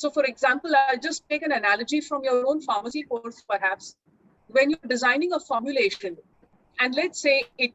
So for example, I'll just take an analogy from your own pharmacy course, perhaps. When you're designing a formulation, and let's say it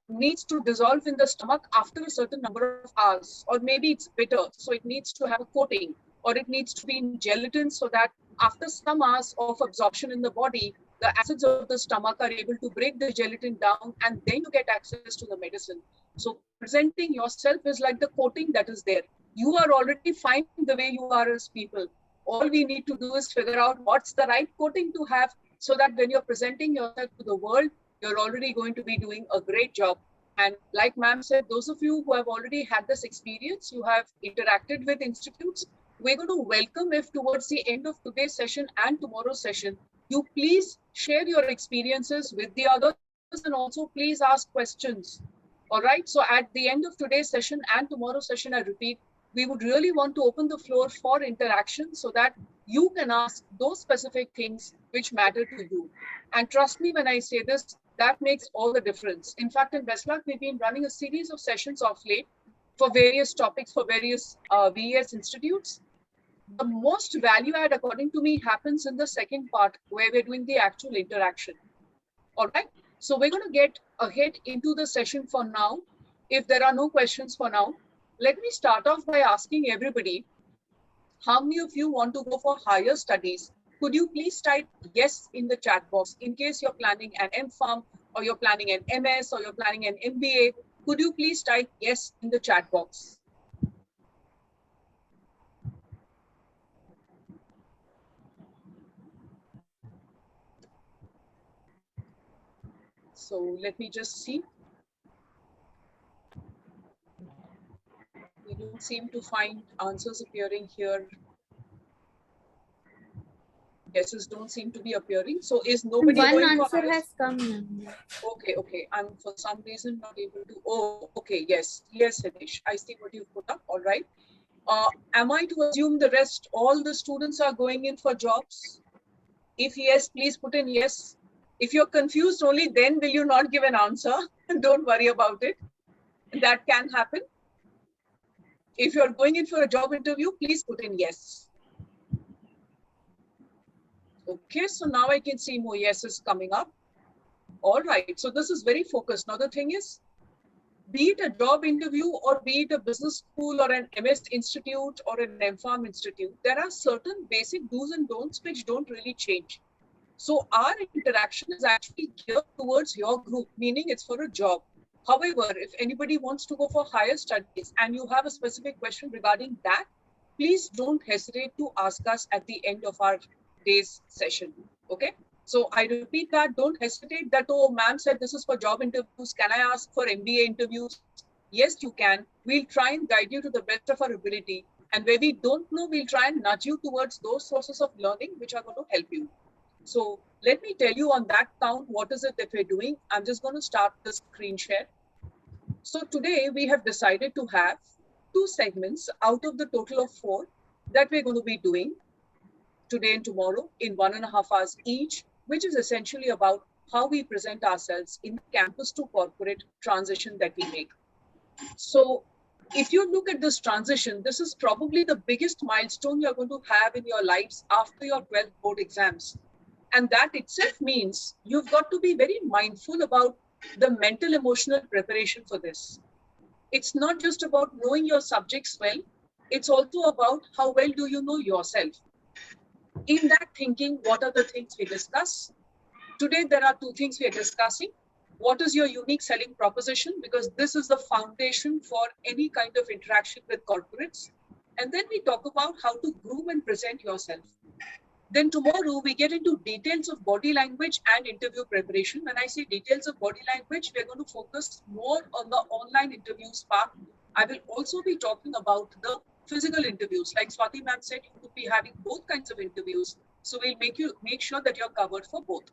needs to dissolve in the stomach after a certain number of hours, or maybe it's bitter, so it needs to have a coating, or it needs to be in gelatin so that after some hours of absorption in the body, the acids of the stomach are able to break the gelatin down, and then you get access to the medicine. So presenting yourself is like the coating that is there. You are already fine the way you are as people. All we need to do is figure out what's the right coating to have, so that when you're presenting yourself to the world, you're already going to be doing a great job. And like ma'am said, those of you who have already had this experience, you have interacted with institutes, we're going to welcome if towards the end of today's session and tomorrow's session, you please share your experiences with the others, and also please ask questions. All right. So at the end of today's session and tomorrow's session, I repeat, we would really want to open the floor for interaction so that you can ask those specific things which matter to you. And trust me when I say this, that makes all the difference. In fact, in Westluck, we've been running a series of sessions of late for various topics, for various VES institutes. The most value add, according to me, happens in the second part where we're doing the actual interaction. All right. So we're going to get ahead into the session for now. If there are no questions for now, let me start off by asking everybody, how many of you want to go for higher studies? Could you please type yes in the chat box in case you're planning an MPharm, or you're planning an MS, or you're planning an MBA? Could you please type yes in the chat box? So let me just see. We don't seem to find answers appearing here. Yeses don't seem to be appearing. So is nobody going for One answer has come now. Okay. I'm for some reason not able to. Oh, okay. Yes, Hitesh. I see what you put up. All right. Am I to assume the rest, all the students are going in for jobs? If yes, please put in yes. If you're confused only then will you not give an answer? Don't worry about it. That can happen. If you're going in for a job interview, please put in yes. Okay, so now I can see more yeses coming up. All right, so this is very focused. Now the thing is, be it a job interview or be it a business school or an MS institute or an MPharm institute, there are certain basic do's and don'ts which don't really change. So our interaction is actually geared towards your group, meaning it's for a job. However, if anybody wants to go for higher studies and you have a specific question regarding that, please don't hesitate to ask us at the end of our day's session. Okay. So I repeat that, don't hesitate that, oh, ma'am said this is for job interviews. Can I ask for MBA interviews? Yes, you can. We'll try and guide you to the best of our ability. And where we don't know, we'll try and nudge you towards those sources of learning which are going to help you. So let me tell you on that count, what is it that we're doing? I'm just going to start the screen share. So today we have decided to have 2 segments out of the total of 4 that we're going to be doing today and tomorrow in 1.5 hours each, which is essentially about how we present ourselves in the campus to corporate transition that we make. So if you look at this transition, this is probably the biggest milestone you're going to have in your lives after your 12th board exams. And that itself means you've got to be very mindful about the mental, emotional preparation for this. It's not just about knowing your subjects well, it's also about how well do you know yourself. In that thinking, what are the things we discuss? Today, there are 2 things we are discussing. What is your unique selling proposition? Because this is the foundation for any kind of interaction with corporates. And then we talk about how to groom and present yourself. Then tomorrow we get into details of body language and interview preparation. When I say details of body language, we're going to focus more on the online interviews part. I will also be talking about the physical interviews. Like Swati ma'am said, you could be having both kinds of interviews. So we'll make sure that you're covered for both.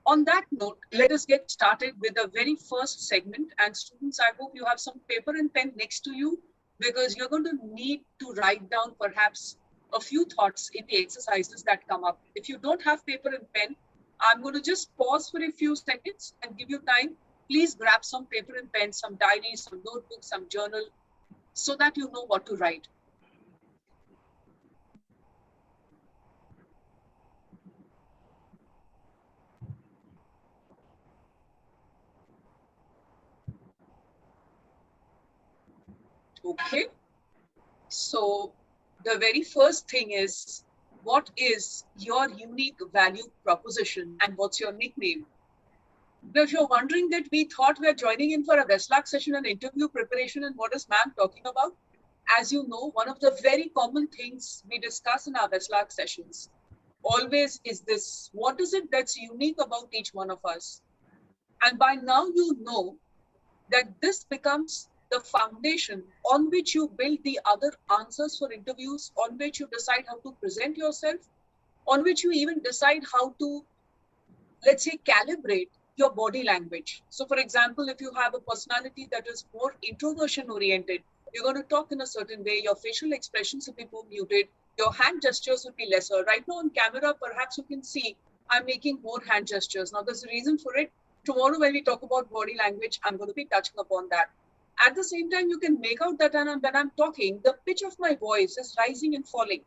On that note, let us get started with the very first segment. And students, I hope you have some paper and pen next to you, because you're going to need to write down perhaps a few thoughts in the exercises that come up. If you don't have paper and pen, I'm going to just pause for a few seconds and give you time. Please grab some paper and pen, some diaries, some notebooks, some journal, so that you know what to write. Okay. So the very first thing is, what is your unique value proposition and what's your nickname? Now, if you're wondering that we thought we're joining in for a Westlack session and interview preparation and what is ma'am talking about? As you know, one of the very common things we discuss in our Westlack sessions always is this: what is it that's unique about each one of us? And by now you know that this becomes the foundation on which you build the other answers for interviews, on which you decide how to present yourself, on which you even decide how to, let's say, calibrate your body language. So for example, if you have a personality that is more introversion oriented, you're going to talk in a certain way, your facial expressions will be more muted, your hand gestures will be lesser. Right now on camera, perhaps you can see I'm making more hand gestures. Now there's a reason for it. Tomorrow when we talk about body language, I'm going to be touching upon that. At the same time, you can make out that when I'm talking, the pitch of my voice is rising and falling.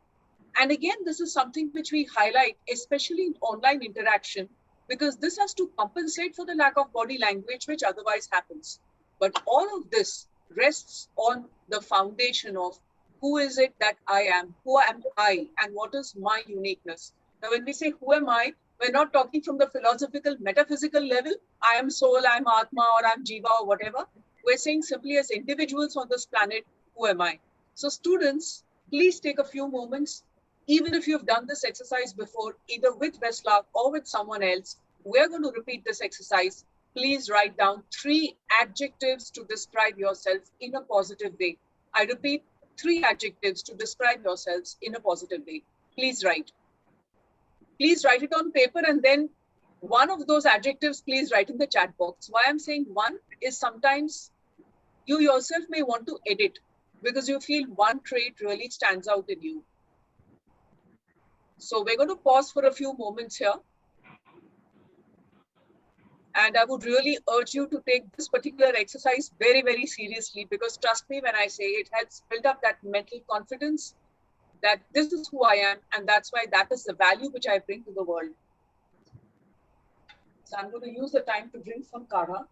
And again, this is something which we highlight, especially in online interaction, because this has to compensate for the lack of body language, which otherwise happens. But all of this rests on the foundation of who is it that I am, who am I, and what is my uniqueness. Now, when we say who am I, we're not talking from the philosophical, metaphysical level, I am soul, I'm Atma, or I'm Jiva, or whatever. We're saying simply as individuals on this planet, who am I? So students, please take a few moments. Even if you've done this exercise before, either with Westlark or with someone else, we're going to repeat this exercise. Please write down 3 adjectives to describe yourself in a positive way. I repeat, 3 adjectives to describe yourselves in a positive way. Please write. Please write it on paper, and then one of those adjectives, please write in the chat box. Why I'm saying one is sometimes you yourself may want to edit because you feel one trait really stands out in you. So we're going to pause for a few moments here. And I would really urge you to take this particular exercise very, very seriously, because trust me when I say it helps build up that mental confidence that this is who I am, and that's why that is the value which I bring to the world. So I'm going to use the time to drink some kara.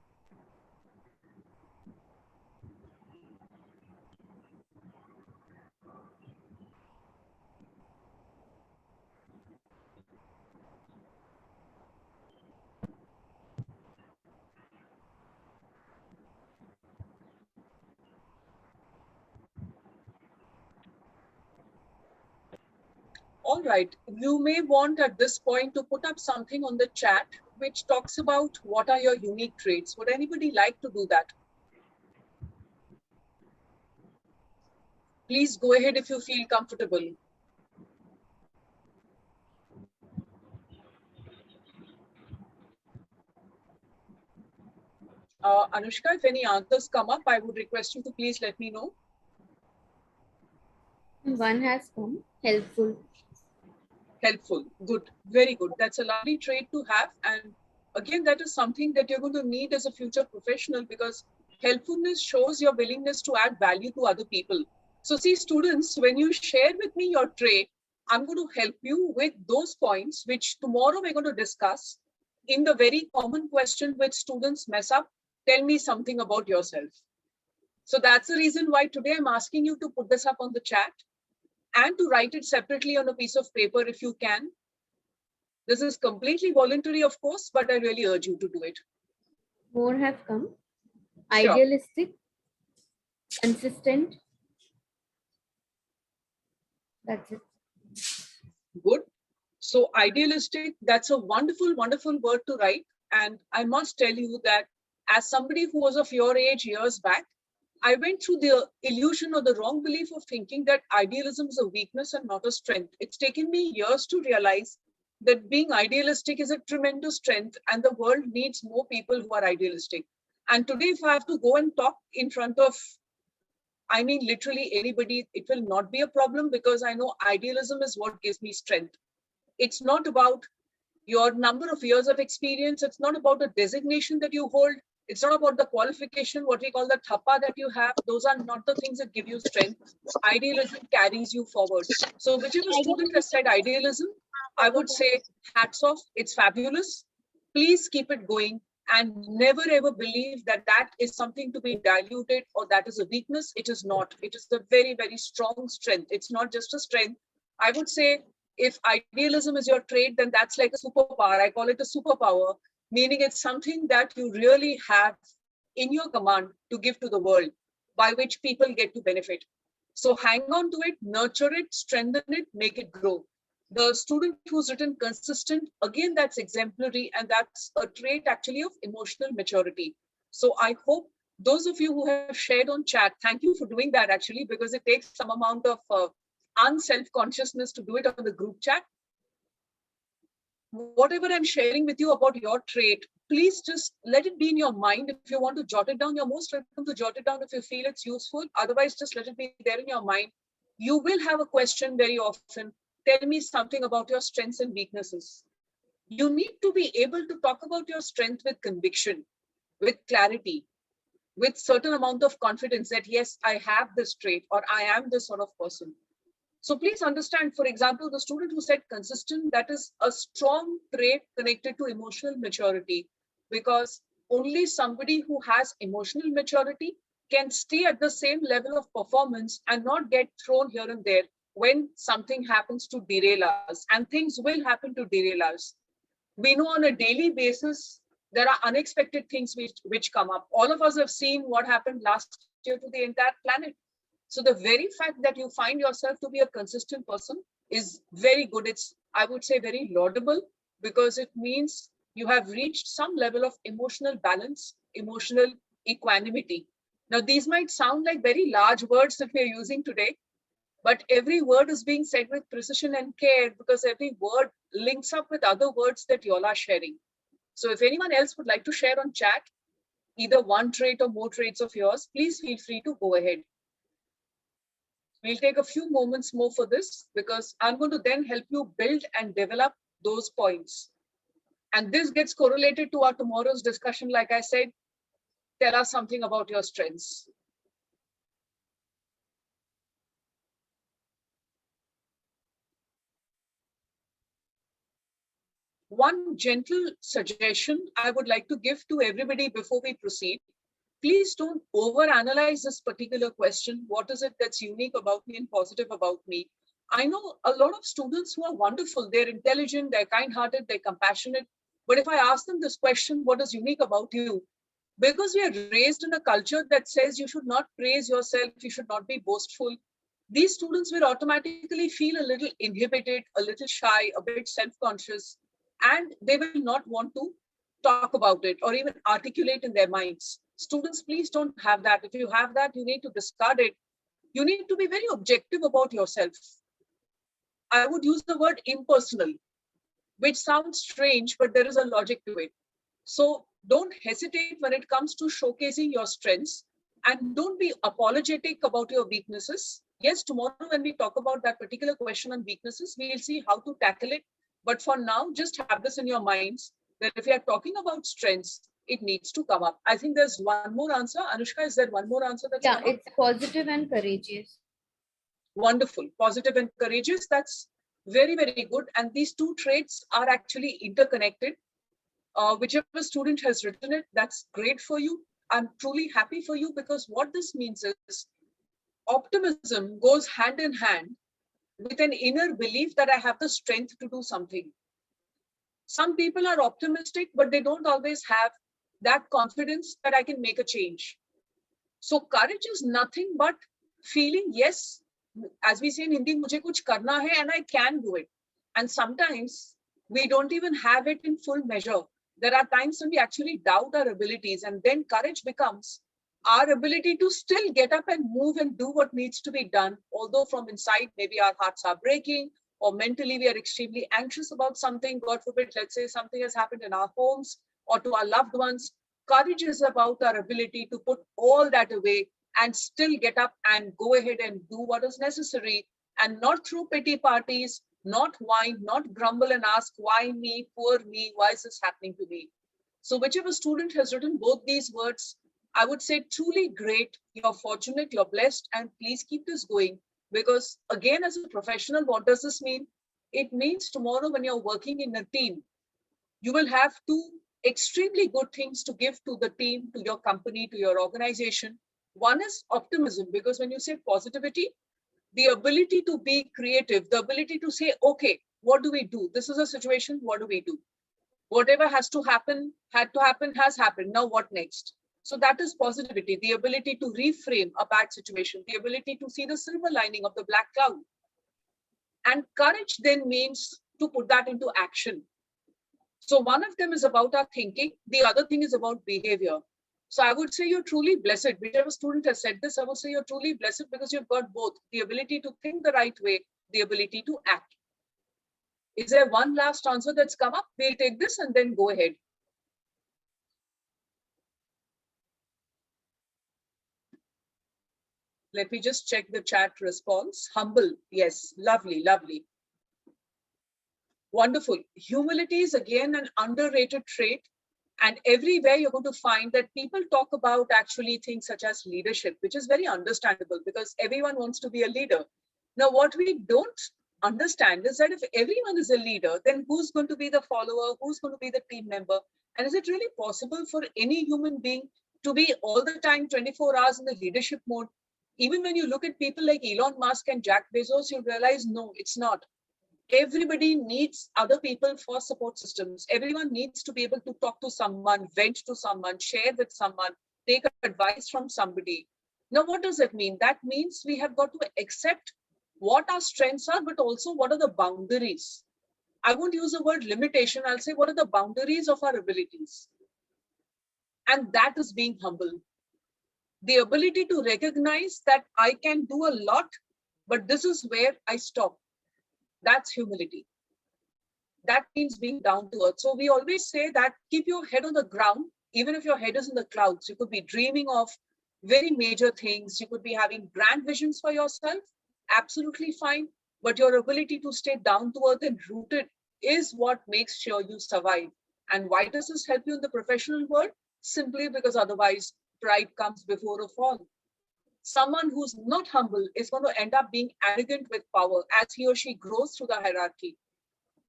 All right, you may want at this point to put up something on the chat which talks about what are your unique traits. Would anybody like to do that? Please go ahead if you feel comfortable. Anushka, if any answers come up, I would request you to please let me know. One has come. Helpful. Helpful. Good. Very good. That's a lovely trait to have. And again, that is something that you're going to need as a future professional, because helpfulness shows your willingness to add value to other people. So see, students, when you share with me your trait, I'm going to help you with those points, which tomorrow we're going to discuss in the very common question which students mess up. Tell me something about yourself. So that's the reason why today I'm asking you to put this up on the chat and to write it separately on a piece of paper if you can. This is completely voluntary, of course, but I really urge you to do it. More have come. Sure. Idealistic. Consistent. That's it. Good. So idealistic, that's a wonderful, wonderful word to write. And I must tell you that as somebody who was of your age years back, I went through the illusion or the wrong belief of thinking that idealism is a weakness and not a strength. It's taken me years to realize that being idealistic is a tremendous strength, and the world needs more people who are idealistic. And today, if I have to go and talk in front of, I mean, literally anybody, it will not be a problem, because I know idealism is what gives me strength. It's not about your number of years of experience. It's not about the designation that you hold. It's not about the qualification, what we call the thappa that you have. Those are not the things that give you strength. Idealism carries you forward. So whichever student has said idealism, I would say hats off. It's fabulous. Please keep it going. and never ever believe that that is something to be diluted or that is a weakness. It is not. It is a very, very strong strength. It's not just a strength. I would say if idealism is your trait, then that's like a superpower. I call it a superpower, meaning it's something that you really have in your command to give to the world, by which people get to benefit. So hang on to it, nurture it, strengthen it, make it grow. The student who's written consistent, again, that's exemplary, and that's a trait actually of emotional maturity. So I hope those of you who have shared on chat, thank you for doing that actually, because it takes some amount of unself-consciousness to do it on the group chat. Whatever I'm sharing with you about your trait, please just let it be in your mind. If you want to jot it down, you're most welcome to jot it down if you feel it's useful. Otherwise, just let it be there in your mind. You will have a question very often. Tell me something about your strengths and weaknesses. You need to be able to talk about your strength with conviction, with clarity, with certain amount of confidence that, yes, I have this trait or I am this sort of person. So please understand, for example, the student who said consistent, that is a strong trait connected to emotional maturity, because only somebody who has emotional maturity can stay at the same level of performance and not get thrown here and there when something happens to derail us, and things will happen to derail us. We know on a daily basis, there are unexpected things which come up. All of us have seen what happened last year to the entire planet. So the very fact that you find yourself to be a consistent person is very good. It's, I would say, very laudable, because it means you have reached some level of emotional balance, emotional equanimity. Now, these might sound like very large words that we're using today, but every word is being said with precision and care, because every word links up with other words that you all are sharing. So if anyone else would like to share on chat, either one trait or more traits of yours, please feel free to go ahead. We'll take a few moments more for this, because I'm going to then help you build and develop those points. And this gets correlated to our tomorrow's discussion. Like I said, tell us something about your strengths. One gentle suggestion I would like to give to everybody before we proceed: please don't overanalyze this particular question. What is it that's unique about me and positive about me? I know a lot of students who are wonderful. They're intelligent, they're kind-hearted, they're compassionate. But if I ask them this question, what is unique about you? Because we are raised in a culture that says you should not praise yourself, you should not be boastful, these students will automatically feel a little inhibited, a little shy, a bit self-conscious, and they will not want to talk about it or even articulate in their minds. Students, please don't have that. If you have that, you need to discard it. You need to be very objective about yourself. I would use the word impersonal, which sounds strange, but there is a logic to it. So don't hesitate when it comes to showcasing your strengths, and don't be apologetic about your weaknesses. Yes, tomorrow when we talk about that particular question on weaknesses, we'll see how to tackle it. But for now, just have this in your minds that if you are talking about strengths, it needs to come up. I think there's one more answer. Anushka, is there one more answer that's Yeah, it's positive and courageous. Wonderful. Positive and courageous. That's very, very good. And these two traits are actually interconnected. Whichever student has written it, that's great for you. I'm truly happy for you, because what this means is optimism goes hand in hand with an inner belief that I have the strength to do something. Some people are optimistic, but they don't always have that confidence that I can make a change. So courage is nothing but feeling, yes, as we say in Hindi, mujhe kuch karna hai and I can do it. And sometimes we don't even have it in full measure. There are times when we actually doubt our abilities, and then courage becomes our ability to still get up and move and do what needs to be done, although from inside, maybe our hearts are breaking, or mentally we are extremely anxious about something. God forbid, let's say something has happened in our homes or to our loved ones. Courage is about our ability to put all that away and still get up and go ahead and do what is necessary, and not through pity parties, not whine, not grumble and ask, why me, poor me, why is this happening to me? So whichever student has written both these words, I would say truly great, you're fortunate, you're blessed, and please keep this going. Because again, as a professional, what does this mean? It means tomorrow when you're working in a team, you will have to extremely good things to give to the team, to your company, to your organization. One is optimism, because when you say positivity, the ability to be creative, the ability to say, okay, what do we do? This is a situation, what do we do? Whatever has to happen, had to happen, has happened. Now what next? So that is positivity, the ability to reframe a bad situation, the ability to see the silver lining of the black cloud. And courage then means to put that into action. So one of them is about our thinking. The other thing is about behavior. So I would say you're truly blessed. Whichever student has said this, I would say you're truly blessed because you've got both the ability to think the right way, the ability to act. Is there one last answer that's come up? We'll take this and then go ahead. Let me just check the chat response. Humble. Yes. Lovely. Lovely. Wonderful. Humility is again an underrated trait. And everywhere you're going to find that people talk about actually things such as leadership, which is very understandable because everyone wants to be a leader. Now, what we don't understand is that if everyone is a leader, then who's going to be the follower? Who's going to be the team member? And is it really possible for any human being to be all the time 24 hours in the leadership mode? Even when you look at people like Elon Musk and Jack Bezos, you realize, no, it's not. Everybody needs other people for support systems. Everyone needs to be able to talk to someone, vent to someone, share with someone, take advice from somebody. Now, what does that mean? That means we have got to accept what our strengths are, but also what are the boundaries. I won't use the word limitation. I'll say, what are the boundaries of our abilities? And that is being humble. The ability to recognize that I can do a lot, but this is where I stop. That's humility. That means being down to earth. So we always say that keep your head on the ground, even if your head is in the clouds. You could be dreaming of very major things. You could be having grand visions for yourself. Absolutely fine. But your ability to stay down to earth and rooted is what makes sure you survive. And why does this help you in the professional world? Simply because otherwise pride comes before a fall. Someone who's not humble is going to end up being arrogant with power as he or she grows through the hierarchy.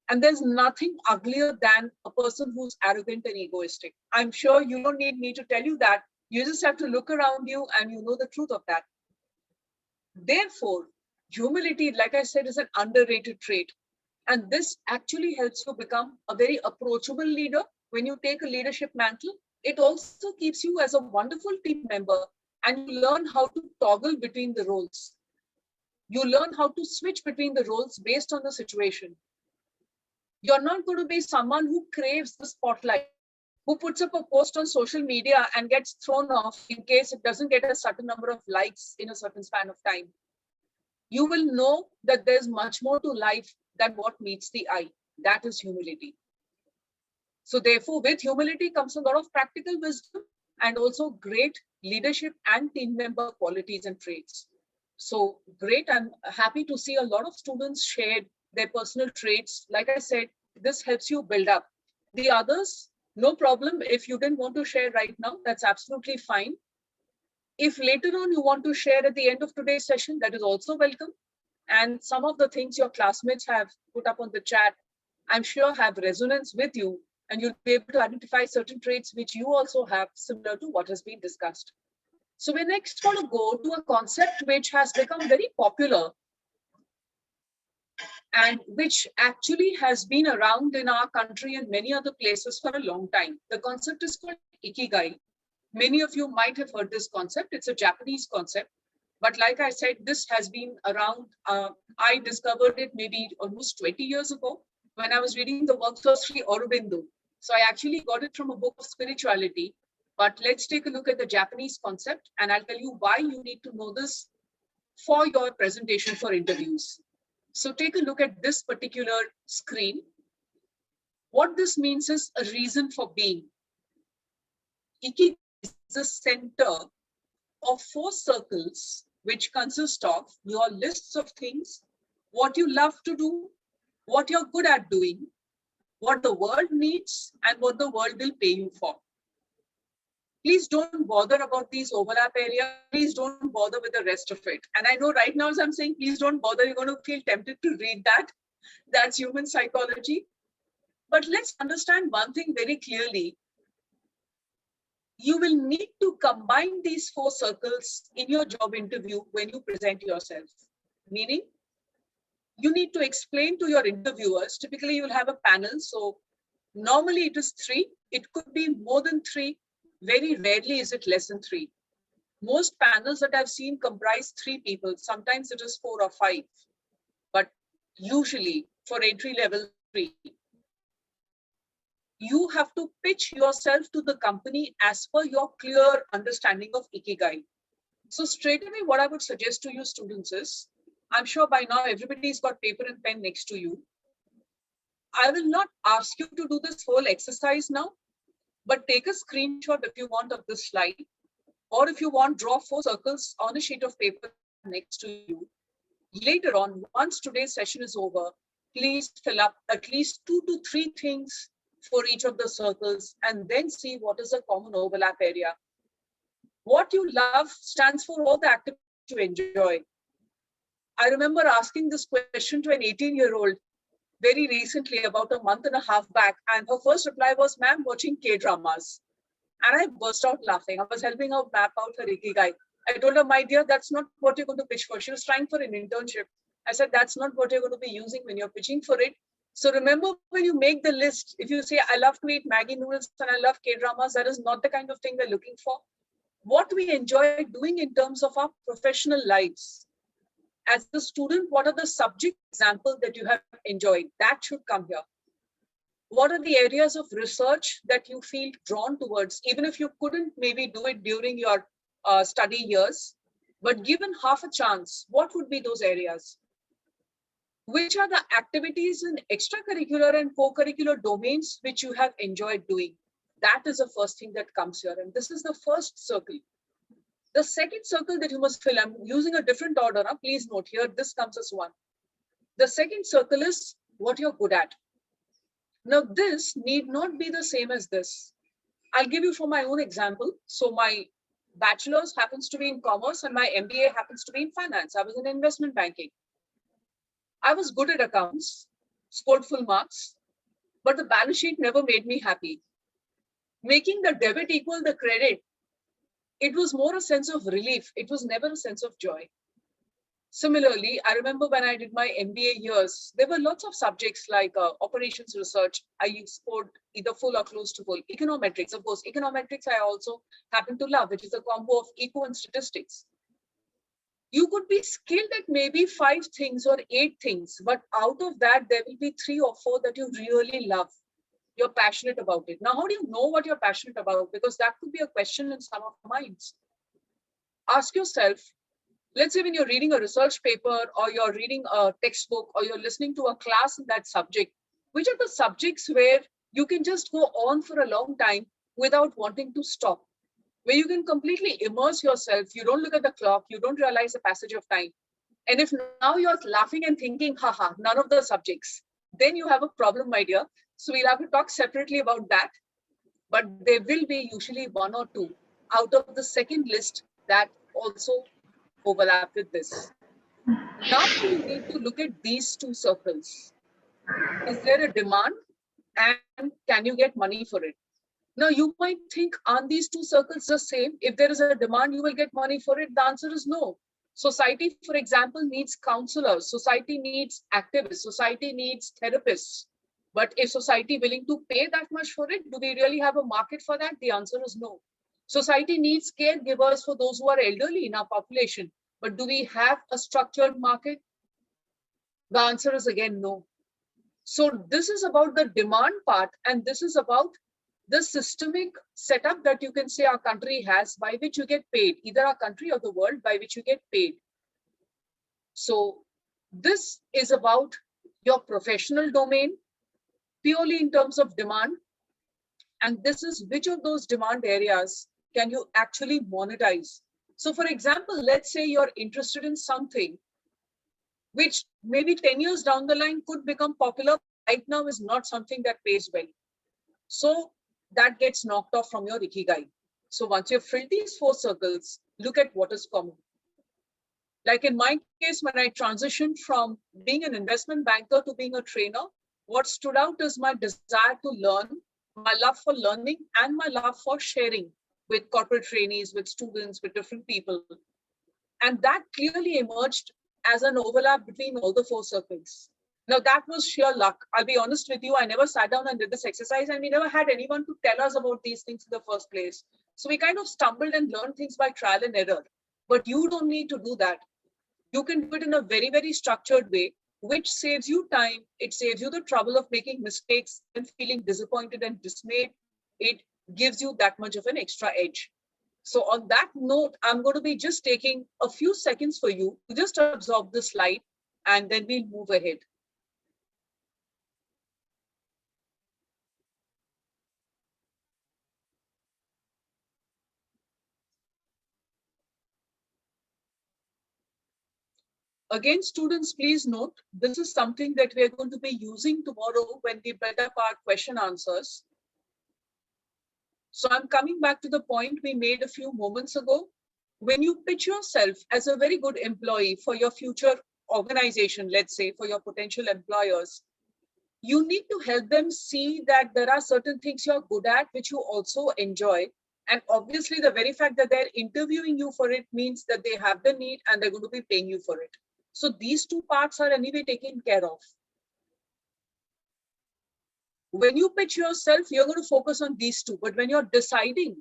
And there's nothing uglier than a person who's arrogant and egoistic. I'm sure you don't need me to tell you that. You just have to look around you and you know the truth of that. Therefore, humility, like I said, is an underrated trait. And this actually helps you become a very approachable leader. When you take a leadership mantle, it also keeps you as a wonderful team member, and you learn how to toggle between the roles. You learn how to switch between the roles based on the situation. You're not going to be someone who craves the spotlight, who puts up a post on social media and gets thrown off in case it doesn't get a certain number of likes in a certain span of time. You will know that there's much more to life than what meets the eye. That is humility. So therefore, with humility comes a lot of practical wisdom and also great leadership and team member qualities and traits. So great. I'm happy to see a lot of students shared their personal traits. Like I said, this helps you build up. The others, no problem. If you didn't want to share right now, that's absolutely fine. If later on you want to share at the end of today's session, that is also welcome. And some of the things your classmates have put up on the chat, I'm sure have resonance with you, and you'll be able to identify certain traits which you also have similar to what has been discussed. So we're next going to go to a concept which has become very popular and which actually has been around in our country and many other places for a long time. The concept is called Ikigai. Many of you might have heard this concept. It's a Japanese concept. But like I said, this has been around. I discovered it maybe almost 20 years ago when I was reading the works of Sri Aurobindo. So I actually got it from a book of spirituality. But let's take a look at the Japanese concept, and I'll tell you why you need to know this for your presentation for interviews. So take a look at this particular screen. What this means is a reason for being. Ikigai is the center of 4 circles, which consist of your lists of things, what you love to do, what you're good at doing, what the world needs, and what the world will pay you for. Please don't bother about these overlap areas. Please don't bother with the rest of it. And I know right now, as I'm saying, please don't bother. You're going to feel tempted to read that. That's human psychology. But let's understand one thing very clearly. You will need to combine these 4 circles in your job interview when you present yourself. Meaning, you need to explain to your interviewers. Typically, you will have a panel. So normally it is 3. It could be more than 3. Very rarely is it less than 3. Most panels that I've seen comprise 3 people. Sometimes it is 4 or 5. But usually for entry level 3. You have to pitch yourself to the company as per your clear understanding of Ikigai. So straight away, what I would suggest to you students is, I'm sure by now everybody's got paper and pen next to you. I will not ask you to do this whole exercise now, but take a screenshot if you want of this slide, or if you want, draw 4 circles on a sheet of paper next to you. Later on, once today's session is over, please fill up at least 2 to 3 things for each of the circles and then see what is the common overlap area. What you love stands for all the activities you enjoy. I remember asking this question to an 18-year-old very recently, about a month and a half back, and her first reply was, "Ma'am, watching K-dramas." And I burst out laughing. I was helping her map out her Ikigai. I told her, "My dear, that's not what you're going to pitch for." She was trying for an internship. I said, "That's not what you're going to be using when you're pitching for it." So remember, when you make the list, if you say, "I love to eat Maggi noodles and I love K-dramas," that is not the kind of thing we're looking for. What we enjoy doing in terms of our professional lives. As a student, what are the subject examples that you have enjoyed? That should come here. What are the areas of research that you feel drawn towards, even if you couldn't maybe do it during your study years, but given half a chance, what would be those areas? Which are the activities in extracurricular and co-curricular domains which you have enjoyed doing? That is the first thing that comes here. And this is the first circle. The second circle that you must fill, I'm using a different order. Please note here, this comes as 1. The second circle is what you're good at. Now, this need not be the same as this. I'll give you for my own example. So my bachelor's happens to be in commerce and my MBA happens to be in finance. I was in investment banking. I was good at accounts, scored full marks, but the balance sheet never made me happy. Making the debit equal the credit, it was more a sense of relief. It was never a sense of joy. Similarly, I remember when I did my MBA years, there were lots of subjects like operations research. I scored either full or close to full. Econometrics, of course, econometrics I also happen to love, which is a combo of eco and statistics. You could be skilled at maybe 5 things or 8 things, but out of that, there will be 3 or 4 that you really love. You're passionate about it. Now, how do you know what you're passionate about? Because that could be a question in some of our minds. Ask yourself, let's say when you're reading a research paper or you're reading a textbook or you're listening to a class in that subject, which are the subjects where you can just go on for a long time without wanting to stop, where you can completely immerse yourself. You don't look at the clock. You don't realize the passage of time. And if now you're laughing and thinking, haha, none of the subjects, then you have a problem, my dear. So we'll have to talk separately about that. But there will be usually 1 or 2 out of the second list that also overlap with this. Now you need to look at these 2 circles. Is there a demand and can you get money for it? Now you might think, aren't these 2 circles the same? If there is a demand, you will get money for it. The answer is no. Society, for example, needs counselors. Society needs activists. Society needs therapists. But is society willing to pay that much for it? Do we really have a market for that? The answer is no. Society needs caregivers for those who are elderly in our population. But do we have a structured market? The answer is again no. So this is about the demand part, and this is about the systemic setup that you can say our country has by which you get paid, either our country or the world by which you get paid. So this is about your professional domain, purely in terms of demand. And this is which of those demand areas can you actually monetize. So for example, let's say you're interested in something which maybe 10 years down the line could become popular, right now is not something that pays well. So that gets knocked off from your Ikigai. So once you've filled these 4 circles, look at what is common. Like in my case, when I transitioned from being an investment banker to being a trainer, What stood out is my desire to learn, my love for learning, and my love for sharing with corporate trainees, with students, with different people. And that clearly emerged as an overlap between all the four circles. Now, that was sheer luck. I'll be honest with you, I never sat down and did this exercise, and we never had anyone to tell us about these things in the first place. So we kind of stumbled and learned things by trial and error. But you don't need to do that. You can do it in a very, very structured way, which saves you time. It saves you the trouble of making mistakes and feeling disappointed and dismayed. It gives you that much of an extra edge. So on that note, I'm going to be just taking a few seconds for you to just absorb the slide, and then we'll move ahead. Again, students, please note, this is something that we are going to be using tomorrow when we build up our question answers. So I'm coming back to the point we made a few moments ago. When you pitch yourself as a very good employee for your future organization, let's say for your potential employers, you need to help them see that there are certain things you're good at, which you also enjoy. And obviously the very fact that they're interviewing you for it means that they have the need and they're going to be paying you for it. So these two parts are anyway taken care of. When you pitch yourself, you're going to focus on these two. But when you're deciding,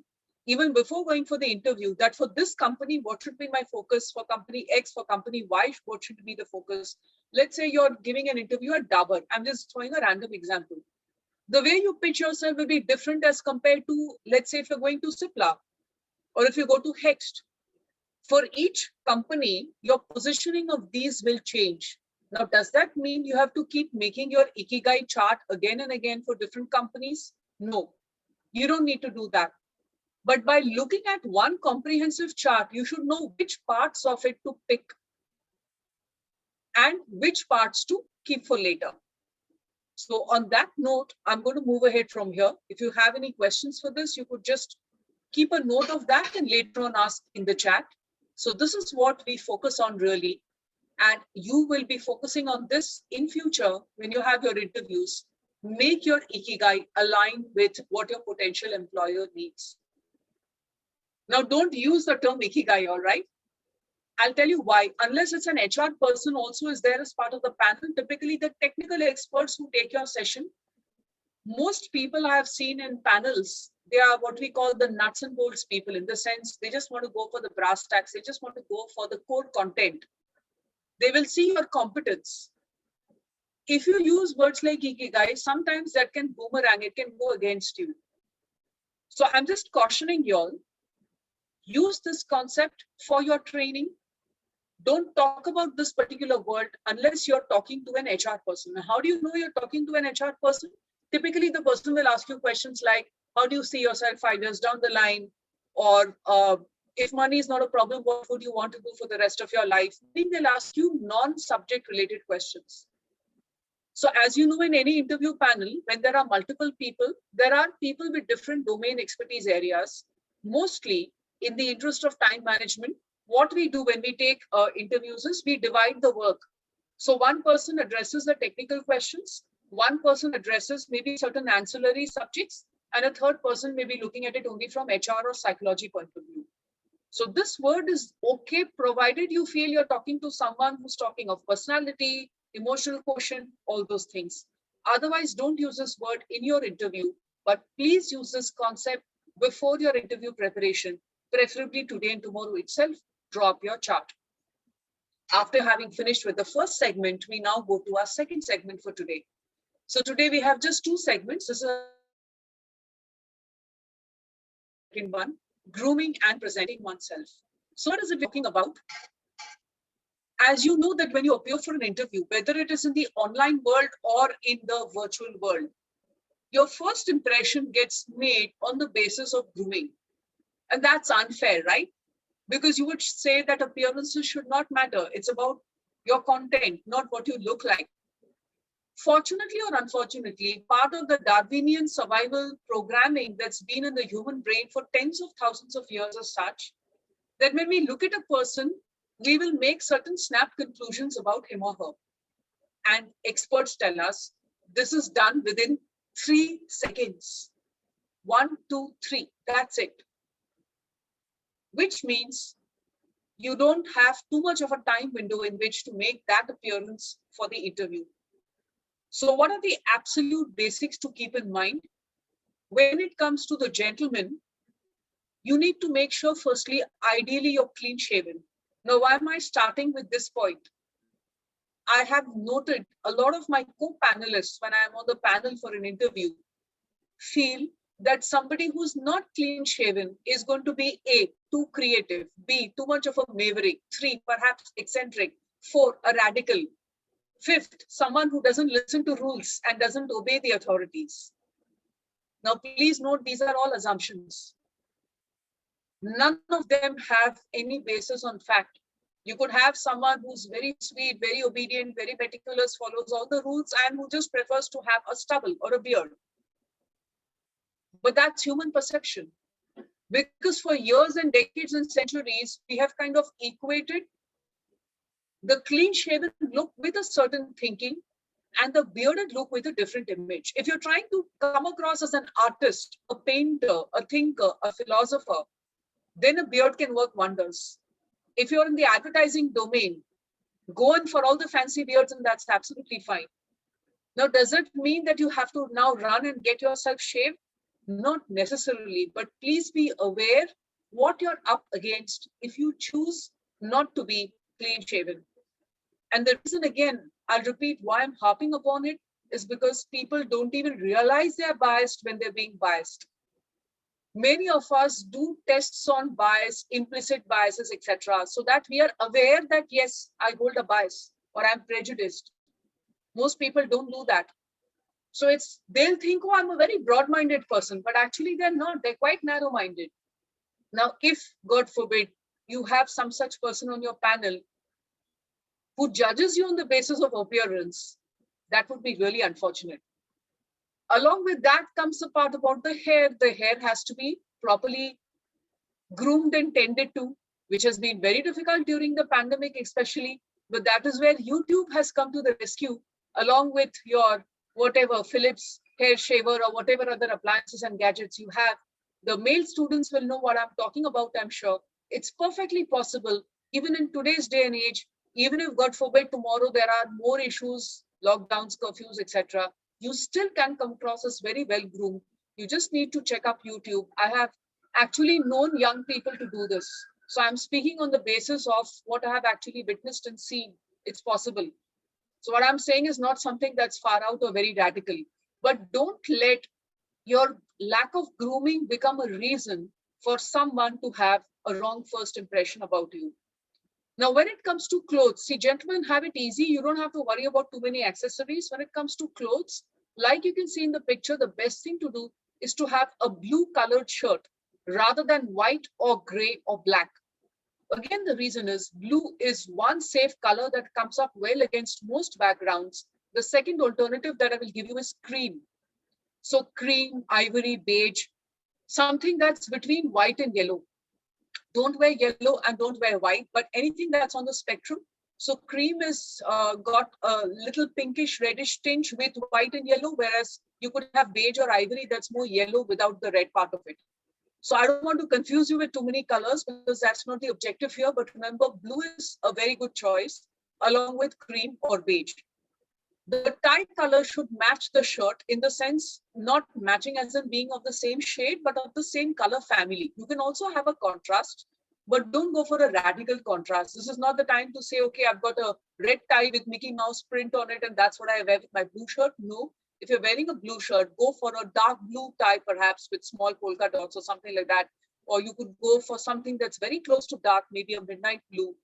even before going for the interview, that for this company, what should be my focus? For company X, for company Y, what should be the focus? Let's say you're giving an interview at Dabur. I'm just throwing a random example. The way you pitch yourself will be different as compared to, let's say, if you're going to Cipla or if you go to Hext. For each company, your positioning of these will change. Now, does that mean you have to keep making your Ikigai chart again and again for different companies? No, you don't need to do that. But by looking at one comprehensive chart, you should know which parts of it to pick and which parts to keep for later. So on that note, I'm going to move ahead from here. If you have any questions for this, you could just keep a note of that and later on ask in the chat. So this is what we focus on really. And you will be focusing on this in future when you have your interviews. Make your Ikigai align with what your potential employer needs. Now, don't use the term Ikigai, all right? I'll tell you why. Unless it's an HR person also is there as part of the panel, typically the technical experts who take your session, most people I have seen in panels, they are what we call the nuts and bolts people, in the sense they just want to go for the brass tacks. They just want to go for the core content. They will see your competence. If you use words like Ikigai, sometimes that can boomerang, it can go against you. So I'm just cautioning you all, use this concept for your training. Don't talk about this particular word unless you're talking to an HR person. How do you know you're talking to an HR person? Typically, the person will ask you questions like, how do you see yourself 5 years down the line? Or if money is not a problem, what would you want to do for the rest of your life? I think they'll ask you non-subject related questions. So as you know, in any interview panel, when there are multiple people, there are people with different domain expertise areas. Mostly in the interest of time management, what we do when we take interviews is we divide the work. So one person addresses the technical questions, one person addresses maybe certain ancillary subjects, and a third person may be looking at it only from HR or psychology point of view. So this word is okay, provided you feel you're talking to someone who's talking of personality, emotional quotient, all those things. Otherwise, don't use this word in your interview, but please use this concept before your interview preparation, preferably today and tomorrow itself. Draw up your chart. After having finished with the first segment, we now go to our second segment for today. So today we have just two segments. This is the second one, grooming and presenting oneself. So what is it we're talking about? As you know that when you appear for an interview, whether it is in the online world or in the virtual world, your first impression gets made on the basis of grooming. And that's unfair, right? Because you would say that appearances should not matter. It's about your content, not what you look like. Fortunately or unfortunately, part of the Darwinian survival programming that's been in the human brain for tens of thousands of years is such that when we look at a person, we will make certain snap conclusions about him or her. And experts tell us This is done within 3 seconds. 1, 2, 3. That's it. Which means you don't have too much of a time window in which to make that appearance for the interview. So what are the absolute basics to keep in mind? When it comes to the gentleman, you need to make sure, firstly, ideally you're clean shaven. Now, why am I starting with this point? I have noted a lot of my co-panelists, when I'm on the panel for an interview, feel that somebody who's not clean shaven is going to be A, too creative, B, too much of a maverick, 3, perhaps eccentric, 4, a radical, 5th, someone who doesn't listen to rules and doesn't obey the authorities. Now, please note, these are all assumptions. None of them have any basis on fact. You could have someone who's very sweet, very obedient, very meticulous, follows all the rules, and who just prefers to have a stubble or a beard. But that's human perception. Because for years and decades and centuries, we have kind of equated the clean-shaven look with a certain thinking and the bearded look with a different image. If you're trying to come across as an artist, a painter, a thinker, a philosopher, then a beard can work wonders. If you're in the advertising domain, go in for all the fancy beards and that's absolutely fine. Now, does it mean that you have to now run and get yourself shaved? Not necessarily, but please be aware what you're up against if you choose not to be clean shaven. And the reason, again, I'll repeat why I'm harping upon it, is because people don't even realize they're biased when they're being biased. Many of us do tests on bias, implicit biases, etc., so that we are aware that, yes, I hold a bias or I'm prejudiced. Most people don't do that. So they'll think, oh, I'm a very broad-minded person, but actually they're not. They're quite narrow-minded. Now, if, God forbid, you have some such person on your panel who judges you on the basis of appearance, that would be really unfortunate. Along with that comes the part about the hair. The hair has to be properly groomed and tended to, which has been very difficult during the pandemic, especially. But that is where YouTube has come to the rescue, along with your whatever Philips hair shaver or whatever other appliances and gadgets you have. The male students will know what I'm talking about, I'm sure. It's perfectly possible, even in today's day and age, even if, God forbid, tomorrow there are more issues, lockdowns, curfews, etc., you still can come across as very well groomed. You just need to check up YouTube. I have actually known young people to do this. So I'm speaking on the basis of what I have actually witnessed and seen. It's possible. So what I'm saying is not something that's far out or very radical, but don't let your lack of grooming become a reason for someone to have a wrong first impression about you. Now, when it comes to clothes, see, gentlemen have it easy. You don't have to worry about too many accessories. When it comes to clothes, like you can see in the picture, the best thing to do is to have a blue colored shirt rather than white or gray or black. Again, the reason is blue is one safe color that comes up well against most backgrounds. The second alternative that I will give you is cream. So cream, ivory, beige, something that's between white and yellow. Don't wear yellow and don't wear white, but anything that's on the spectrum. So cream is got a little pinkish reddish tinge with white and yellow, whereas you could have beige or ivory that's more yellow without the red part of it. So I don't want to confuse you with too many colors because that's not the objective here. But remember, blue is a very good choice along with cream or beige. The tie color should match the shirt in the sense, not matching as in being of the same shade, but of the same color family. You can also have a contrast, but don't go for a radical contrast. This is not the time to say, okay, I've got a red tie with Mickey Mouse print on it, and that's what I wear with my blue shirt. No, if you're wearing a blue shirt, go for a dark blue tie, perhaps with small polka dots or something like that. Or you could go for something that's very close to dark, maybe a midnight blue.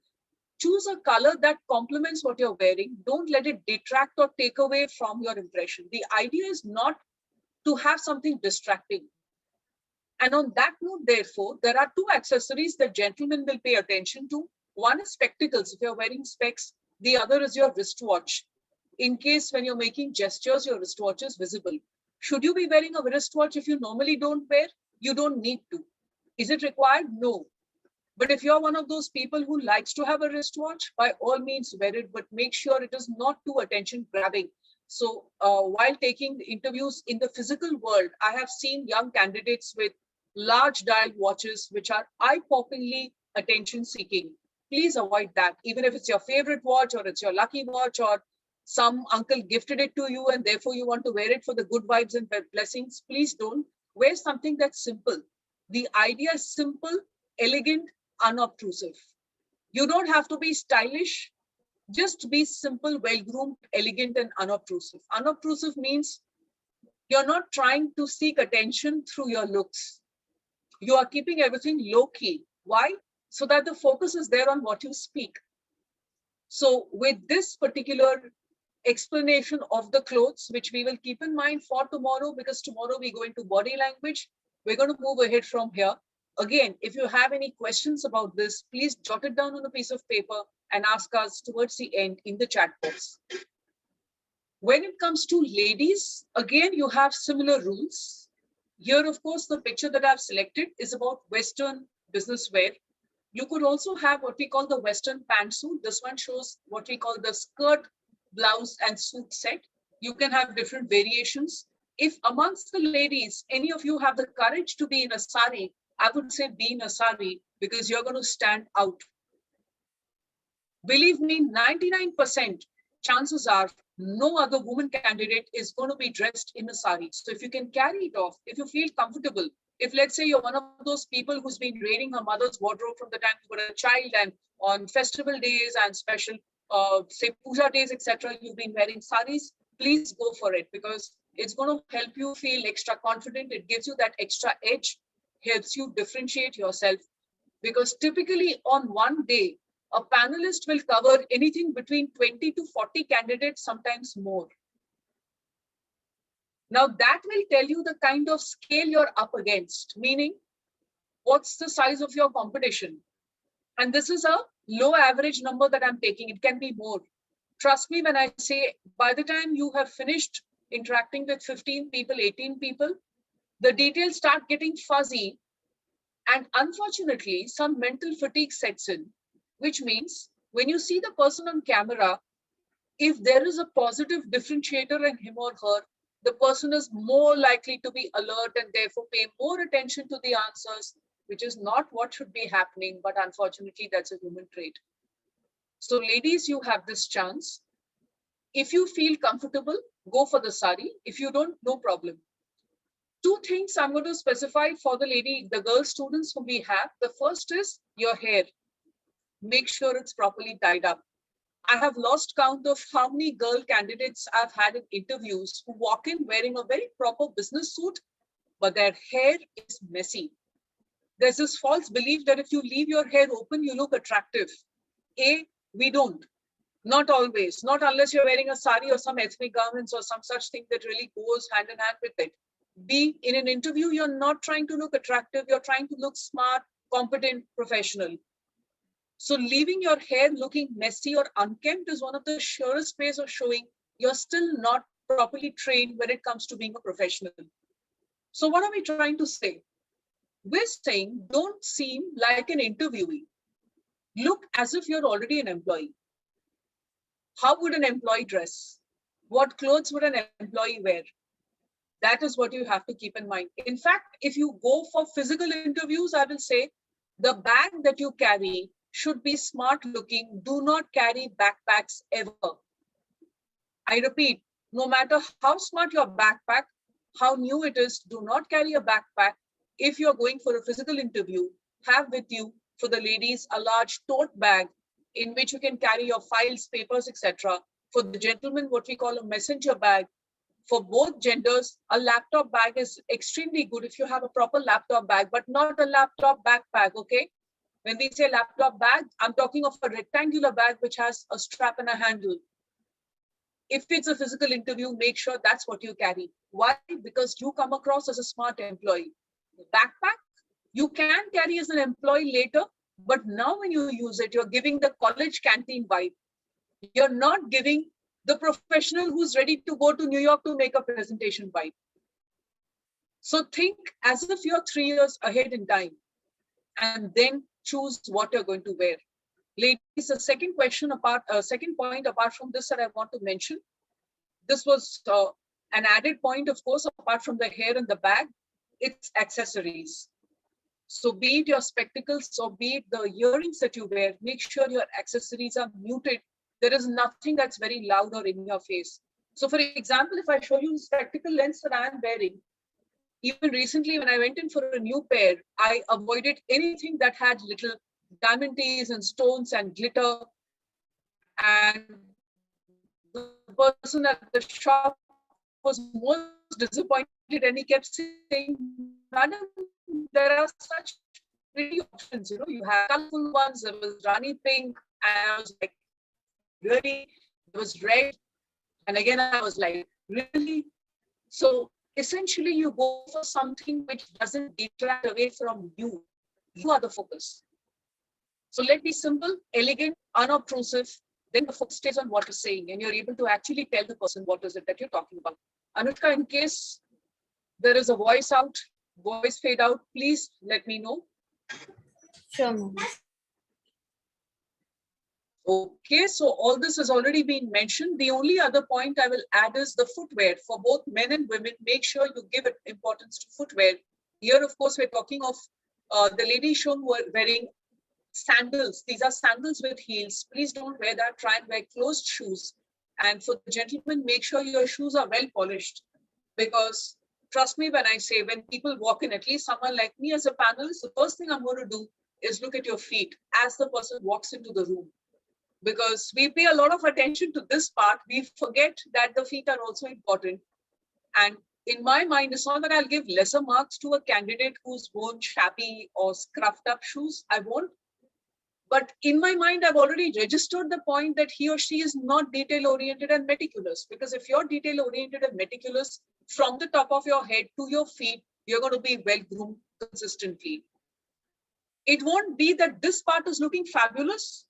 Choose a color that complements what you're wearing. Don't let it detract or take away from your impression. The idea is not to have something distracting. And on that note, therefore, there are two accessories that gentlemen will pay attention to. One is spectacles, if you're wearing specs. The other is your wristwatch. In case when you're making gestures, your wristwatch is visible. Should you be wearing a wristwatch if you normally don't wear? You don't need to. Is it required? No. But if you're one of those people who likes to have a wristwatch, by all means wear it, but make sure it is not too attention grabbing. So while taking interviews in the physical world, I have seen young candidates with large dial watches, which are eye-poppingly attention-seeking. Please avoid that. Even if it's your favorite watch or it's your lucky watch or some uncle gifted it to you and therefore you want to wear it for the good vibes and blessings, please don't. Wear something that's simple. The idea is simple, elegant, unobtrusive. You don't have to be stylish. Just be simple, well-groomed, elegant, and unobtrusive. Unobtrusive means you're not trying to seek attention through your looks. You are keeping everything low-key. Why? So that the focus is there on what you speak. So with this particular explanation of the clothes, which we will keep in mind for tomorrow, because tomorrow we go into body language, we're going to move ahead from here. Again, if you have any questions about this, please jot it down on a piece of paper and ask us towards the end in the chat box. When it comes to ladies, again, you have similar rules. Here, of course, the picture that I've selected is about Western business wear. You could also have what we call the Western pantsuit. This one shows what we call the skirt, blouse, and suit set. You can have different variations. If amongst the ladies, any of you have the courage to be in a sari, I would say be in a sari because you're going to stand out. Believe me, 99% chances are no other woman candidate is going to be dressed in a sari. So if you can carry it off, if you feel comfortable, if let's say you're one of those people who's been raiding her mother's wardrobe from the time you were a child and on festival days and special, say puja days, etc., you've been wearing saris, please go for it because it's going to help you feel extra confident. It gives you that extra edge, helps you differentiate yourself because typically on one day, a panelist will cover anything between 20 to 40 candidates, sometimes more. Now that will tell you the kind of scale you're up against, meaning what's the size of your competition? And this is a low average number that I'm taking. It can be more. Trust me when I say by the time you have finished interacting with 15 people, 18 people, the details start getting fuzzy. And unfortunately, some mental fatigue sets in, which means when you see the person on camera, if there is a positive differentiator in him or her, the person is more likely to be alert and therefore pay more attention to the answers, which is not what should be happening, but unfortunately, that's a human trait. So ladies, you have this chance. If you feel comfortable, go for the sari. If you don't, no problem. Two things I'm going to specify for the girl students whom we have. The first is your hair. Make sure it's properly tied up. I have lost count of how many girl candidates I've had in interviews who walk in wearing a very proper business suit, but their hair is messy. There's this false belief that if you leave your hair open, you look attractive. A, we don't. Not always, not unless you're wearing a sari or some ethnic garments or some such thing that really goes hand in hand with it. B, in an interview, you're not trying to look attractive, you're trying to look smart, competent, professional. So leaving your hair looking messy or unkempt is one of the surest ways of showing you're still not properly trained when it comes to being a professional. So what are we trying to say? We're saying don't seem like an interviewee. Look as if you're already an employee. How would an employee dress? What clothes would an employee wear? That is what you have to keep in mind. In fact, if you go for physical interviews, I will say the bag that you carry should be smart looking. Do not carry backpacks ever. I repeat, no matter how smart your backpack, how new it is, do not carry a backpack. If you're going for a physical interview, have with you, for the ladies, a large tote bag in which you can carry your files, papers, etc. For the gentlemen, what we call a messenger bag. For both genders, a laptop bag is extremely good if you have a proper laptop bag, but not a laptop backpack, okay? When we say laptop bag, I'm talking of a rectangular bag which has a strap and a handle. If it's a physical interview, make sure that's what you carry. Why? Because you come across as a smart employee. Backpack, you can carry as an employee later, but now when you use it, you're giving the college canteen vibe. You're not giving the professional who's ready to go to New York to make a presentation vibe. So think as if you're 3 years ahead in time and then choose what you're going to wear. Ladies, a second point apart from this that I want to mention. This was an added point, of course, apart from the hair and the bag, it's accessories. So be it your spectacles or be it the earrings that you wear, make sure your accessories are muted. There is nothing that's very loud or in your face. So for example, if I show you the spectacle lens that I'm wearing, even recently when I went in for a new pair, I avoided anything that had little diamantes and stones and glitter. And the person at the shop was most disappointed and he kept saying, "Madam, there are such pretty options, you know, you have colorful ones." There was Rani pink, and I was like, really? There was red. And again, I was like, really? So essentially, you go for something which doesn't detract away from you. You are the focus. So let be simple, elegant, unobtrusive. Then the focus stays on what you're saying, and you're able to actually tell the person what is it that you're talking about. Anushka, in case there is a voice out, voice fade out, please let me know. Sure, ma'am. Okay, so all this has already been mentioned. The only other point I will add is the footwear. For both men and women, make sure you give importance to footwear. Here, of course, we're talking of the lady shown wearing sandals. These are sandals with heels. Please don't wear that. Try and wear closed shoes. And for the gentlemen, make sure your shoes are well polished. Because trust me when I say, when people walk in, at least someone like me as a panelist, the first thing I'm going to do is look at your feet as the person walks into the room. Because we pay a lot of attention to this part, we forget that the feet are also important. And in my mind, it's not that I'll give lesser marks to a candidate who's worn shabby or scruffed up shoes. I won't. But in my mind, I've already registered the point that he or she is not detail-oriented and meticulous. Because if you're detail-oriented and meticulous, from the top of your head to your feet, you're going to be well-groomed consistently. It won't be that this part is looking fabulous,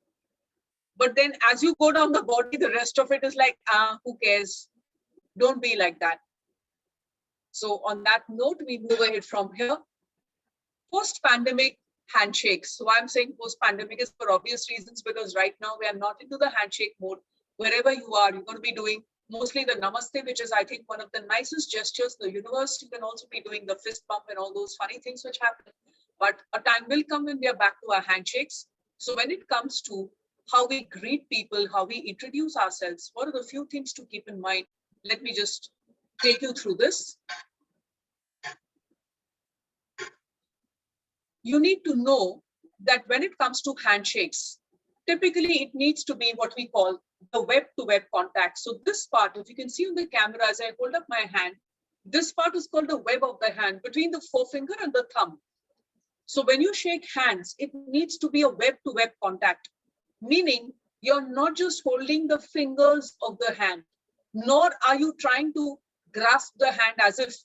but then as you go down the body, the rest of it is like, who cares? Don't be like that. So on that note, we move ahead from here. Post-pandemic handshakes. So I'm saying post-pandemic is for obvious reasons, because right now we are not into the handshake mode. Wherever you are, you're going to be doing mostly the namaste, which is, I think, one of the nicest gestures in the universe. You can also be doing the fist bump and all those funny things which happen. But a time will come when we are back to our handshakes. So when it comes to how we greet people, how we introduce ourselves, what are the few things to keep in mind? Let me just take you through this. You need to know that when it comes to handshakes, typically it needs to be what we call the web-to-web contact. So this part, if you can see on the camera as I hold up my hand, this part is called the web of the hand between the forefinger and the thumb. So when you shake hands, it needs to be a web-to-web contact, meaning you're not just holding the fingers of the hand, nor are you trying to grasp the hand as if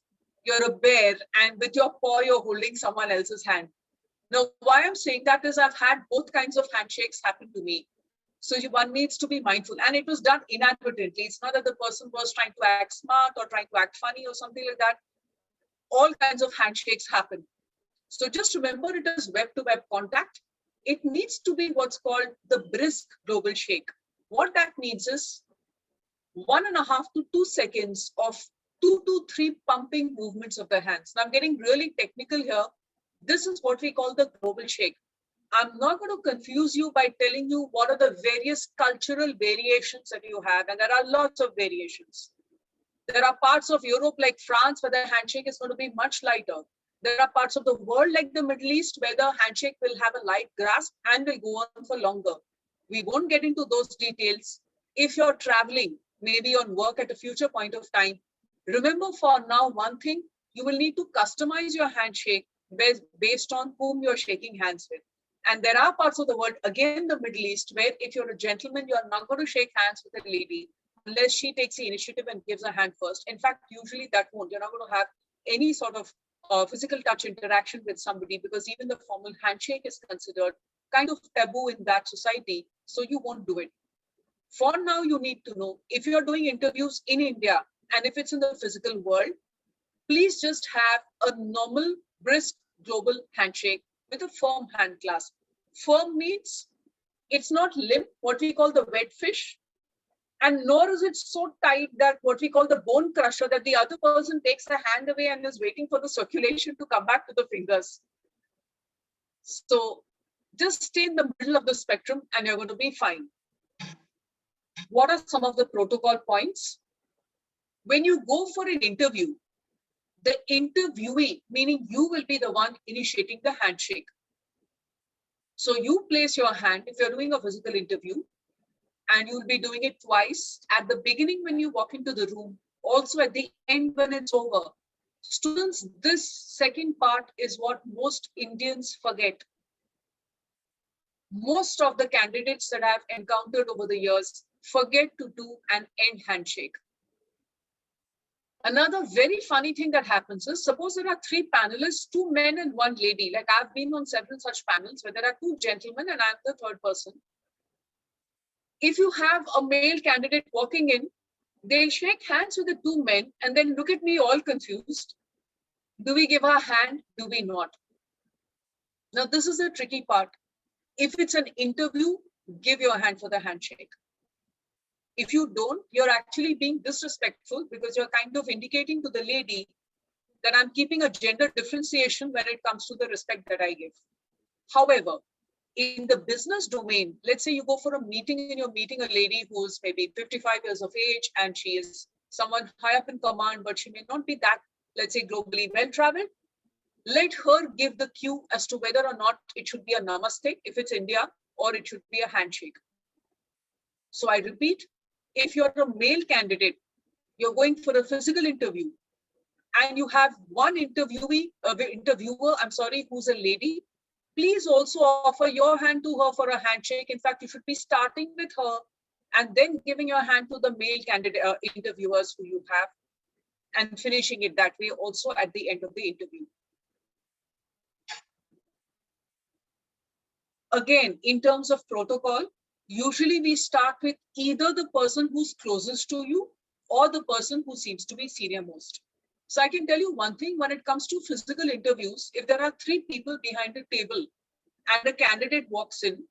you're a bear and with your paw you're holding someone else's hand. Now, why I'm saying that is I've had both kinds of handshakes happen to me. So one needs to be mindful, and it was done inadvertently. It's not that the person was trying to act smart or trying to act funny or something like that. All kinds of handshakes happen. So just remember, it is web-to-web contact. It needs to be what's called the brisk global shake. What that means is 1.5 to 2 seconds of 2 to 3 pumping movements of the hands. Now I'm getting really technical here. This is what we call the global shake. I'm not going to confuse you by telling you what are the various cultural variations that you have, and there are lots of variations. There are parts of Europe like France where the handshake is going to be much lighter. There are parts of the world like the Middle East where the handshake will have a light grasp and will go on for longer. We won't get into those details. If you're traveling, maybe on work at a future point of time, remember for now one thing, you will need to customize your handshake based on whom you're shaking hands with. And there are parts of the world, again the Middle East, where if you're a gentleman, you're not going to shake hands with a lady unless she takes the initiative and gives a hand first. In fact, usually that won't. You're not going to have any sort of physical touch interaction with somebody, because even the formal handshake is considered kind of taboo in that society. So you won't do it. For now, you need to know if you're doing interviews in India and if it's in the physical world, please just have a normal, brisk global handshake with a firm hand clasp. Firm means it's not limp, what we call the wet fish, And nor is it so tight that what we call the bone crusher, that the other person takes the hand away and is waiting for the circulation to come back to the fingers. So just stay in the middle of the spectrum and you're going to be fine. What are some of the protocol points? When you go for an interview, the interviewee, meaning you, will be the one initiating the handshake. So you place your hand if you're doing a physical interview, and you'll be doing it twice at the beginning when you walk into the room, also at the end when it's over. Students, this second part is what most Indians forget. Most of the candidates that I've encountered over the years forget to do an end handshake. Another very funny thing that happens is, suppose there are 3 panelists, 2 men and 1 lady. Like I've been on several such panels where there are 2 gentlemen and I'm the 3rd person. If you have a male candidate walking in, they'll shake hands with the 2 men and then look at me all confused. Do we give our hand? Do we not? Now, this is the tricky part. If it's an interview, give your hand for the handshake. If you don't, you're actually being disrespectful because you're kind of indicating to the lady that I'm keeping a gender differentiation when it comes to the respect that I give. However, in the business domain, let's say you go for a meeting and you're meeting a lady who's maybe 55 years of age and she is someone high up in command, but she may not be that, let's say, globally well-traveled. Let her give the cue as to whether or not it should be a namaste if it's India, or it should be a handshake. So I repeat, if you're a male candidate, you're going for a physical interview and you have one interviewer, who's a lady, please also offer your hand to her for a handshake. In fact, you should be starting with her and then giving your hand to the male candidate interviewers who you have, and finishing it that way also at the end of the interview. Again, in terms of protocol, usually we start with either the person who's closest to you or the person who seems to be senior most. So I can tell you one thing, when it comes to physical interviews, if there are 3 people behind a table and a candidate walks in,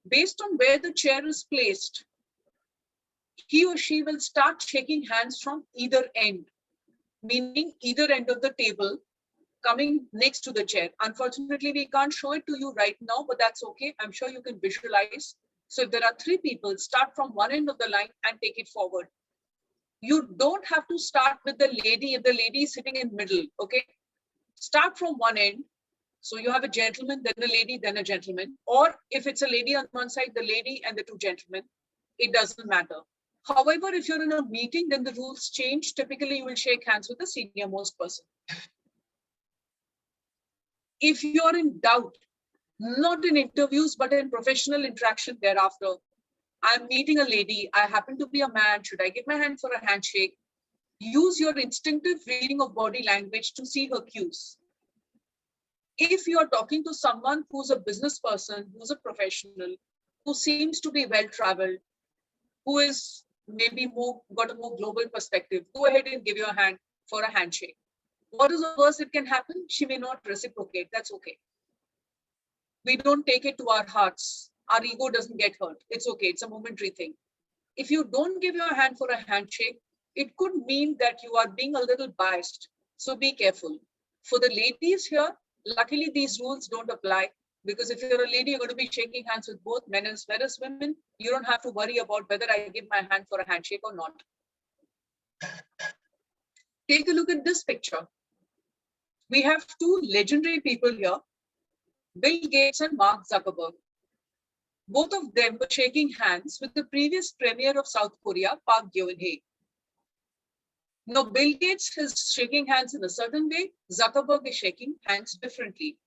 based on where the chair is placed, he or she will start shaking hands from either end, meaning either end of the table coming next to the chair. Unfortunately, we can't show it to you right now, but that's okay. I'm sure you can visualize. So if there are 3 people, start from one end of the line and take it forward. You don't have to start with the lady if the lady is sitting in the middle, okay? Start from one end. So you have a gentleman, then a lady, then a gentleman. Or if it's a lady on one side, the lady and the 2 gentlemen, it doesn't matter. However, if you're in a meeting, then the rules change. Typically, you will shake hands with the senior most person. If you're in doubt, not in interviews, but in professional interaction thereafter, I'm meeting a lady, I happen to be a man, should I give my hand for a handshake? Use your instinctive reading of body language to see her cues. If you're talking to someone who's a business person, who's a professional, who seems to be well-traveled, who is maybe got a more global perspective, go ahead and give your hand for a handshake. What is the worst that can happen? She may not reciprocate. That's okay. We don't take it to our hearts. Our ego doesn't get hurt. It's okay. It's a momentary thing. If you don't give your hand for a handshake, it could mean that you are being a little biased. So be careful. For the ladies here, luckily these rules don't apply, because if you're a lady, you're going to be shaking hands with both men as well as women. You don't have to worry about whether I give my hand for a handshake or not. Take a look at this picture. We have 2 legendary people here, Bill Gates and Mark Zuckerberg. Both of them were shaking hands with the previous premier of South Korea, Park Geun-hye. Now, Bill Gates is shaking hands in a certain way. Zuckerberg is shaking hands differently.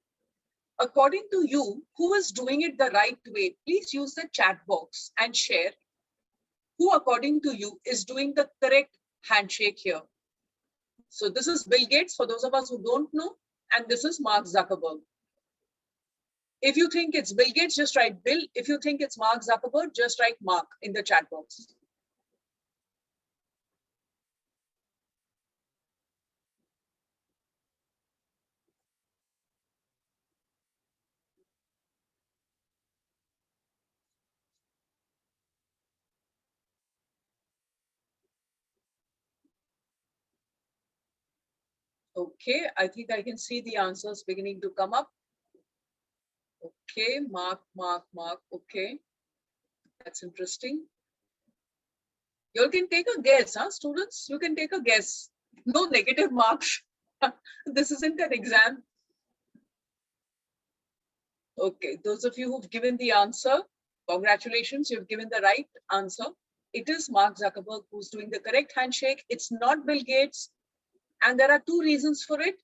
According to you, who is doing it the right way? Please use the chat box and share who, according to you, is doing the correct handshake here. So this is Bill Gates, for those of us who don't know, and this is Mark Zuckerberg. If you think it's Bill Gates, just write Bill. If you think it's Mark Zuckerberg, just write Mark in the chat box. Okay, I think I can see the answers beginning to come up. Okay, mark, mark, mark. Okay, that's interesting. You can take a guess, huh, students? You can take a guess. No negative marks. This isn't an exam. Okay, those of you who've given the answer, congratulations, you've given the right answer. It is Mark Zuckerberg who's doing the correct handshake. It's not Bill Gates. And there are two reasons for it.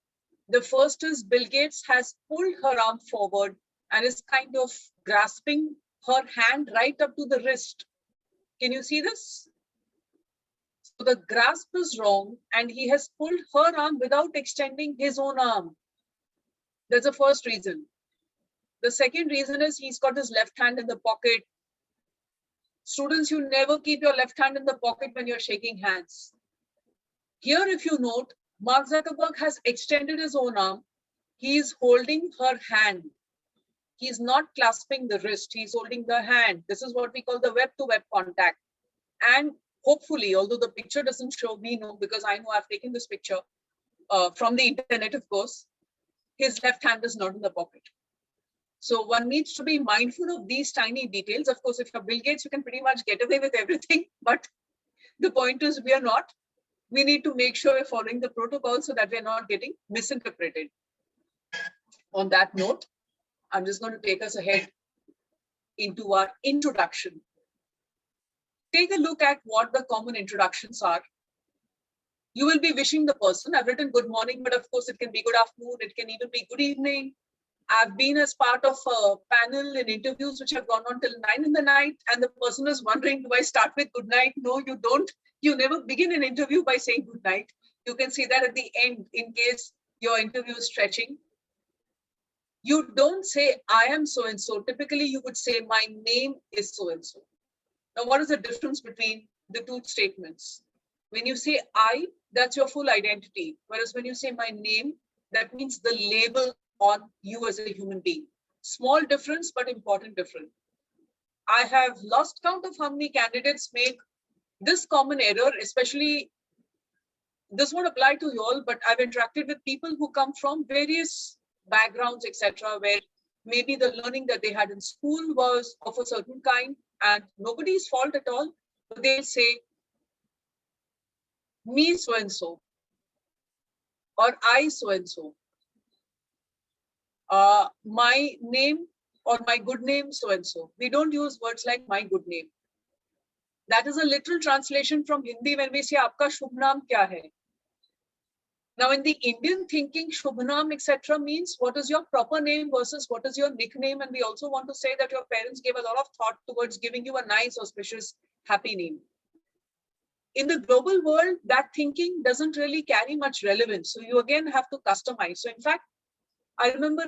The first is Bill Gates has pulled her arm forward and is kind of grasping her hand right up to the wrist. Can you see this? So the grasp is wrong and he has pulled her arm without extending his own arm. That's the first reason. The second reason is he's got his left hand in the pocket. Students, you never keep your left hand in the pocket when you're shaking hands. Here, if you note, Mark Zuckerberg has extended his own arm. He is holding her hand. He's not clasping the wrist. He's holding the hand. This is what we call the web-to-web contact. And hopefully, although the picture doesn't show me, no, because I know I've taken this picture from the internet, of course, his left hand is not in the pocket. So one needs to be mindful of these tiny details. Of course, if you're Bill Gates, you can pretty much get away with everything. But the point is we are not. We need to make sure we're following the protocol so that we're not getting misinterpreted. On that note, I'm just going to take us ahead into our introduction. Take a look at what the common introductions are. You will be wishing the person. I've written good morning, but of course it can be good afternoon. It can even be good evening. I've been as part of a panel in interviews which have gone on till 9 in the night, and the person is wondering, do I start with good night? No, you don't. You never begin an interview by saying good night. You can see that at the end in case your interview is stretching. You don't say, I am so-and-so. Typically, you would say, my name is so-and-so. Now, what is the difference between the two statements? When you say I, that's your full identity. Whereas when you say my name, that means the label on you as a human being. Small difference, but important difference. I have lost count of how many candidates make this common error, especially this won't apply to you all, but I've interacted with people who come from various backgrounds, etc., where maybe the learning that they had in school was of a certain kind and nobody's fault at all, but they'll say, me so-and-so, or I so-and-so. My name or my good name so-and-so. We don't use words like my good name. That is a literal translation from Hindi when we say, Aapka Shubh Naam kya hai? Now, in the Indian thinking, Shubh Naam, etc. means what is your proper name versus what is your nickname. And we also want to say that your parents gave a lot of thought towards giving you a nice, auspicious, happy name. In the global world, that thinking doesn't really carry much relevance. So you again have to customize. So in fact, I remember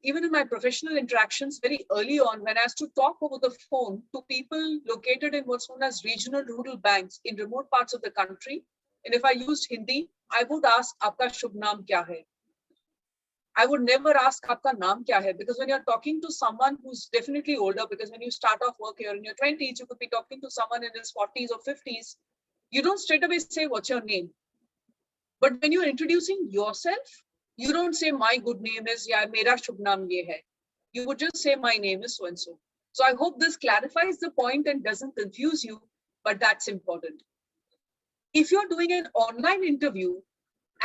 even in my professional interactions very early on, when I has to talk over the phone to people located in what's known as regional rural banks in remote parts of the country. And if I used Hindi, I would ask, Aapka Shubh Naam kya hai? I would never ask, Aapka Naam kya hai? Because when you're talking to someone who's definitely older, because when you start off work here in your 20s, you could be talking to someone in his 40s or 50s. You don't straight away say, what's your name? But when you're introducing yourself, you don't say my good name is ya mera shubh naam ye hai. You would just say my name is so and so. So I hope this clarifies the point and doesn't confuse you, but that's important. If you're doing an online interview,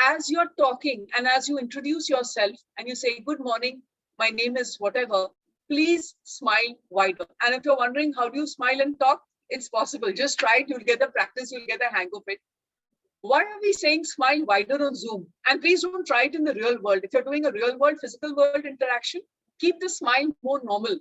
as you're talking and as you introduce yourself and you say good morning, my name is whatever, please smile wider. And if you're wondering how do you smile and talk, it's possible. Just try it, you'll get the practice, you'll get the hang of it. Why are we saying smile wider on Zoom? And please don't try it in the real world. If you're doing a real world, physical world interaction, keep the smile more normal.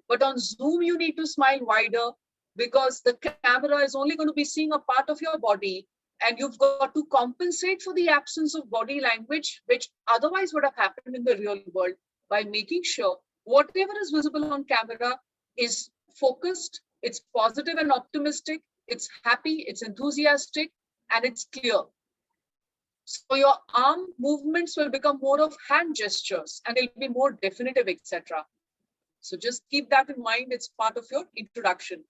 But on Zoom, you need to smile wider because the camera is only going to be seeing a part of your body and you've got to compensate for the absence of body language, which otherwise would have happened in the real world by making sure whatever is visible on camera is focused, it's positive and optimistic, it's happy, it's enthusiastic, and it's clear. So your arm movements will become more of hand gestures and they'll be more definitive, etc. So just keep that in mind. It's part of your introduction.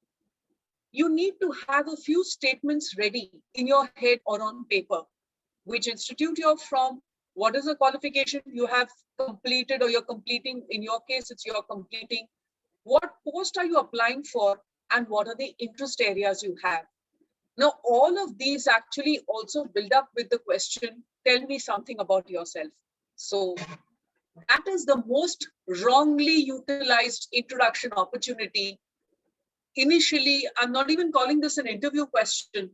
You need to have a few statements ready in your head or on paper. Which institute you're from, What is the qualification you have completed or you're completing? In your case, it's you're completing. What post are you applying for? And what are the interest areas you have? Now, all of these actually also build up with the question, tell me something about yourself. So that is the most wrongly utilized introduction opportunity. Initially, I'm not even calling this an interview question.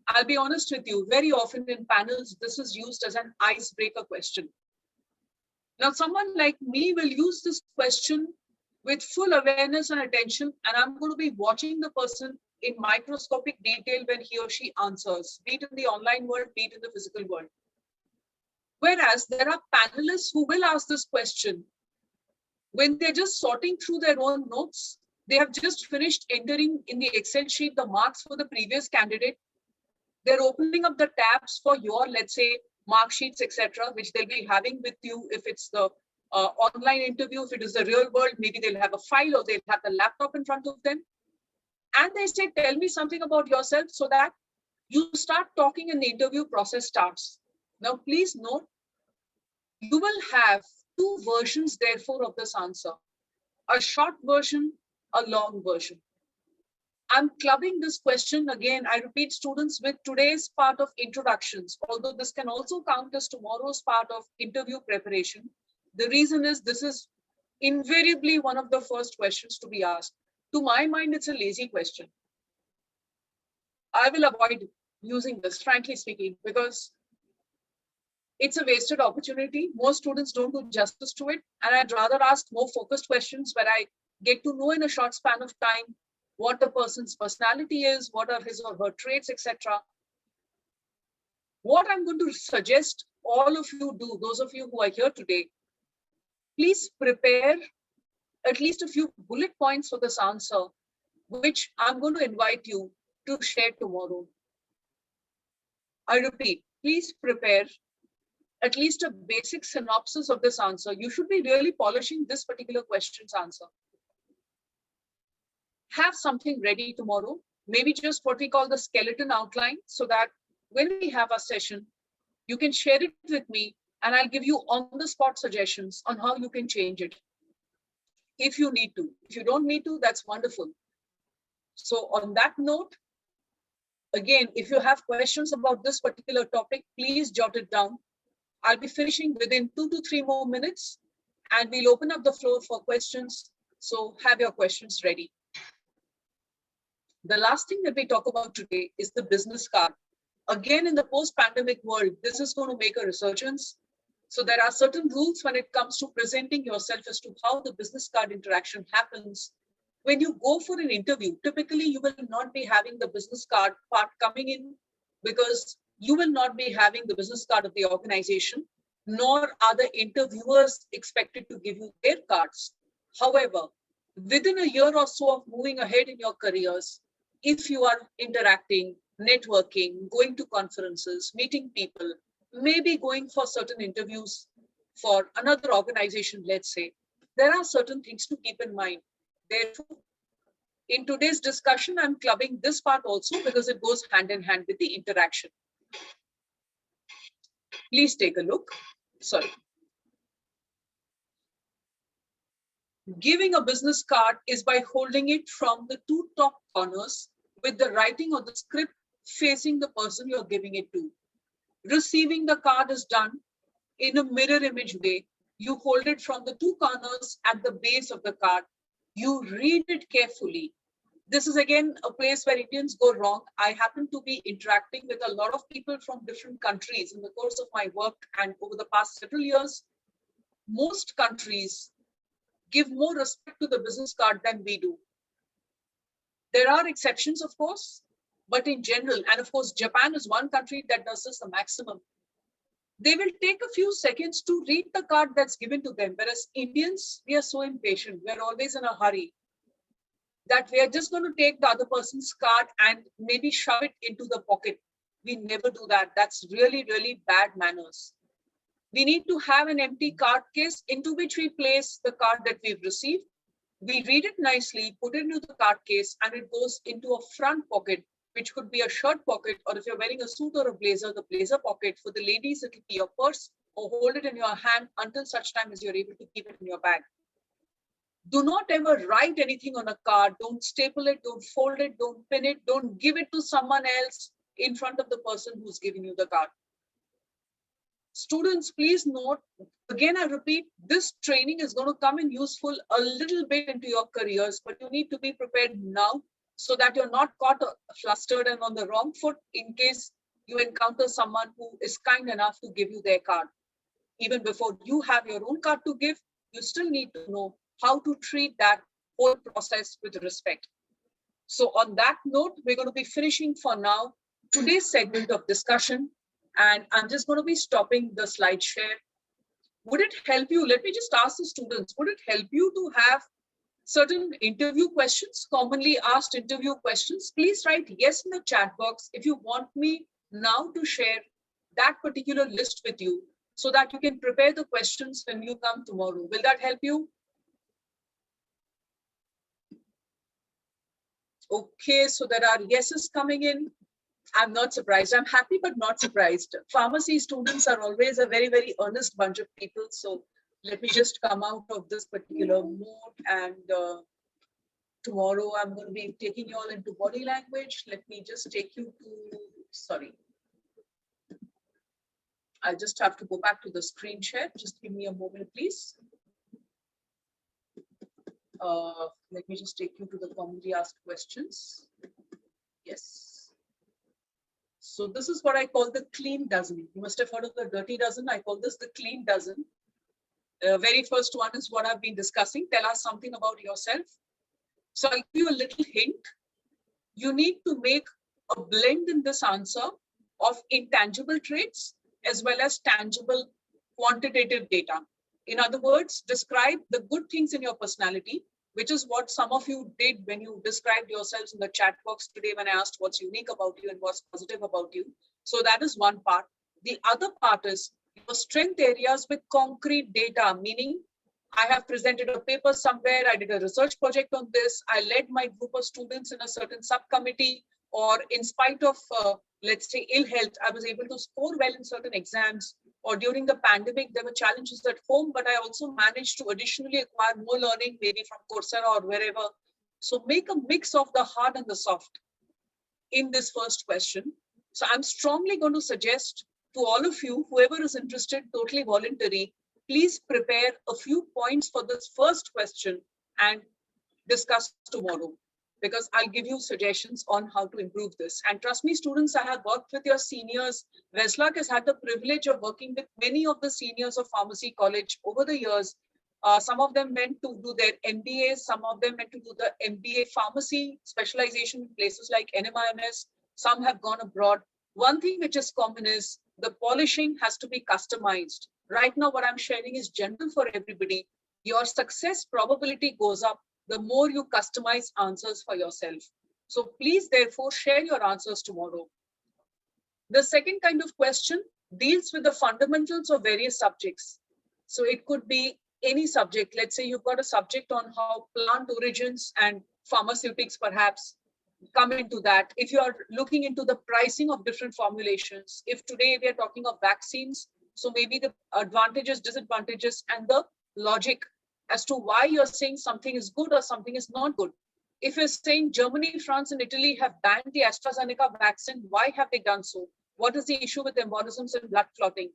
I'll be honest with you, very often in panels, this is used as an icebreaker question. Now, someone like me will use this question with full awareness and attention, and I'm going to be watching the person in microscopic detail when he or she answers, be it in the online world, be it in the physical world. Whereas there are panelists who will ask this question when they're just sorting through their own notes. They have just finished entering in the Excel sheet the marks for the previous candidate. They're opening up the tabs for your, let's say, mark sheets, etc., which they'll be having with you if it's the online interview. If it is the real world, maybe they'll have a file or they'll have the laptop in front of them. And they say, tell me something about yourself, so that you start talking and the interview process starts. Now, please note, you will have two versions, therefore, of this answer. A short version, a long version. I'm clubbing this question again. I repeat, students, with today's part of introductions, although this can also count as tomorrow's part of interview preparation. The reason is this is invariably one of the first questions to be asked. To my mind, it's a lazy question. I will avoid using this, frankly speaking, because it's a wasted opportunity. Most students don't do justice to it. And I'd rather ask more focused questions where I get to know in a short span of time what the person's personality is, what are his or her traits, etc. What I'm going to suggest all of you do, those of you who are here today, please prepare at least a few bullet points for this answer, which I'm going to invite you to share tomorrow. I repeat, please prepare at least a basic synopsis of this answer. You should be really polishing this particular question's answer. Have something ready tomorrow, maybe just what we call the skeleton outline, so that when we have a session, you can share it with me and I'll give you on-the-spot suggestions on how you can change it if you need to. If you don't need to, that's wonderful. So on that note, again, if you have questions about this particular topic, please jot it down. I'll be finishing within 2 to 3 more minutes and we'll open up the floor for questions. So have your questions ready. The last thing that we talk about today is the business card. Again, in the post-pandemic world, this is going to make a resurgence. So there are certain rules when it comes to presenting yourself as to how the business card interaction happens. When you go for an interview, typically you will not be having the business card part coming in because you will not be having the business card of the organization, nor are the interviewers expected to give you their cards. However, within a year or so of moving ahead in your careers, if you are interacting, networking, going to conferences, meeting people, maybe going for certain interviews for another organization, let's say, there are certain things to keep in mind. Therefore, in today's discussion, I'm clubbing this part also because it goes hand in hand with the interaction. Please take a look. Sorry. Giving a business card is by holding it from the 2 top corners with the writing or the script facing the person you're giving it to. Receiving the card is done in a mirror image way. You hold it from the 2 corners at the base of the card. You read it carefully. This is again a place where Indians go wrong. I happen to be interacting with a lot of people from different countries in the course of my work and over the past several years. Most countries give more respect to the business card than we do. There are exceptions, of course, but in general, and of course, Japan is one country that does this the maximum. They will take a few seconds to read the card that's given to them. Whereas Indians, we are so impatient. We're always in a hurry that we are just going to take the other person's card and maybe shove it into the pocket. We never do that. That's really, really bad manners. We need to have an empty card case into which we place the card that we've received. We read it nicely, put it into the card case, and it goes into a front pocket, which could be a shirt pocket, or if you're wearing a suit or a blazer, the blazer pocket. For the ladies, it will be your purse, or hold it in your hand until such time as you're able to keep it in your bag. Do not ever write anything on a card. Don't staple it, don't fold it, don't pin it, don't give it to someone else in front of the person who's giving you the card. Students, please note, again, I repeat, this training is going to come in useful a little bit into your careers, but you need to be prepared now so that you're not caught flustered and on the wrong foot in case you encounter someone who is kind enough to give you their card. Even before you have your own card to give, you still need to know how to treat that whole process with respect. So on that note, we're going to be finishing for now today's segment of discussion, and I'm just going to be stopping the slide share. Would it help you? Let me just ask the students, would it help you to have certain interview questions, commonly asked interview questions? Please write yes in the chat box if you want me now to share that particular list with you so that you can prepare the questions when you come tomorrow. Will that help you? Okay, so there are yeses coming in. I'm not surprised. I'm happy, but not surprised. Pharmacy students are always a very, very earnest bunch of people. So let me just come out of this particular mode. And tomorrow I'm going to be taking you all into body language. Let me just take you to, sorry. I just have to go back to the screen share. Just give me a moment, please. Let me just take you to the commonly asked questions. Yes. So this is what I call the clean dozen. You must have heard of the dirty dozen. I call this the clean dozen. Very first one is what I've been discussing. Tell us something about yourself. So I'll give you a little hint. You need to make a blend in this answer of intangible traits as well as tangible quantitative data. In other words, describe the good things in your personality, which is what some of you did when you described yourselves in the chat box today when I asked what's unique about you and what's positive about you. So that is one part. The other part is your strength areas with concrete data, meaning I have presented a paper somewhere, I did a research project on this, I led my group of students in a certain subcommittee, or in spite of, let's say, ill health, I was able to score well in certain exams, or during the pandemic, there were challenges at home, but I also managed to additionally acquire more learning, maybe from Coursera or wherever. So make a mix of the hard and the soft in this first question. So I'm strongly going to suggest to all of you, whoever is interested, totally voluntary, please prepare a few points for this first question and discuss tomorrow, because I'll give you suggestions on how to improve this. And trust me, students, I have worked with your seniors. Westlark has had the privilege of working with many of the seniors of Pharmacy College over the years. Some of them went to do their MBAs, some of them went to do the MBA pharmacy specialization in places like NMIMS. Some have gone abroad. One thing which is common is the polishing has to be customized. Right now, what I'm sharing is general for everybody. Your success probability goes up the more you customize answers for yourself. So please, therefore, share your answers tomorrow. The second kind of question deals with the fundamentals of various subjects. So it could be any subject. Let's say you've got a subject on how plant origins and pharmaceutics perhaps come into that. If you are looking into the pricing of different formulations, if today we are talking of vaccines, so maybe the advantages, disadvantages, and the logic as to why you're saying something is good or something is not good. If you're saying Germany, France, and Italy have banned the AstraZeneca vaccine, why have they done so? What is the issue with embolisms and blood clotting?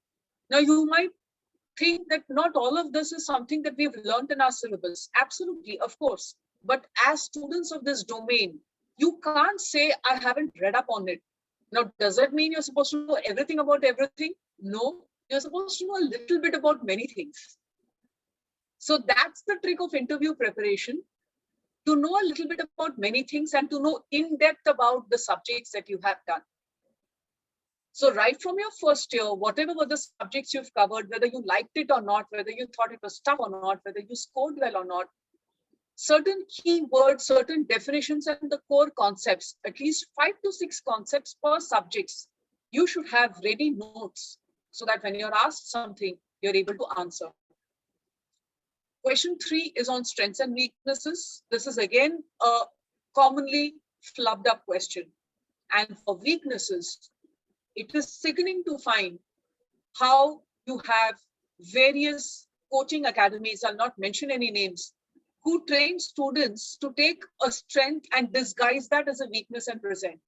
Now, you might think that not all of this is something that we've learned in our syllabus. Absolutely, of course. But as students of this domain, you can't say, I haven't read up on it. Now, does that mean you're supposed to know everything about everything? No, you're supposed to know a little bit about many things. So that's the trick of interview preparation, to know a little bit about many things and to know in depth about the subjects that you have done. So right from your first year, whatever were the subjects you've covered, whether you liked it or not, whether you thought it was tough or not, whether you scored well or not, certain key words, certain definitions and the core concepts, at least 5 to 6 concepts per subjects, you should have ready notes so that when you're asked something, you're able to answer. Question 3 is on strengths and weaknesses. This is again a commonly flubbed up question. And for weaknesses, it is sickening to find how You have various coaching academies, I'll not mention any names, who train students to take a strength and disguise that as a weakness and present.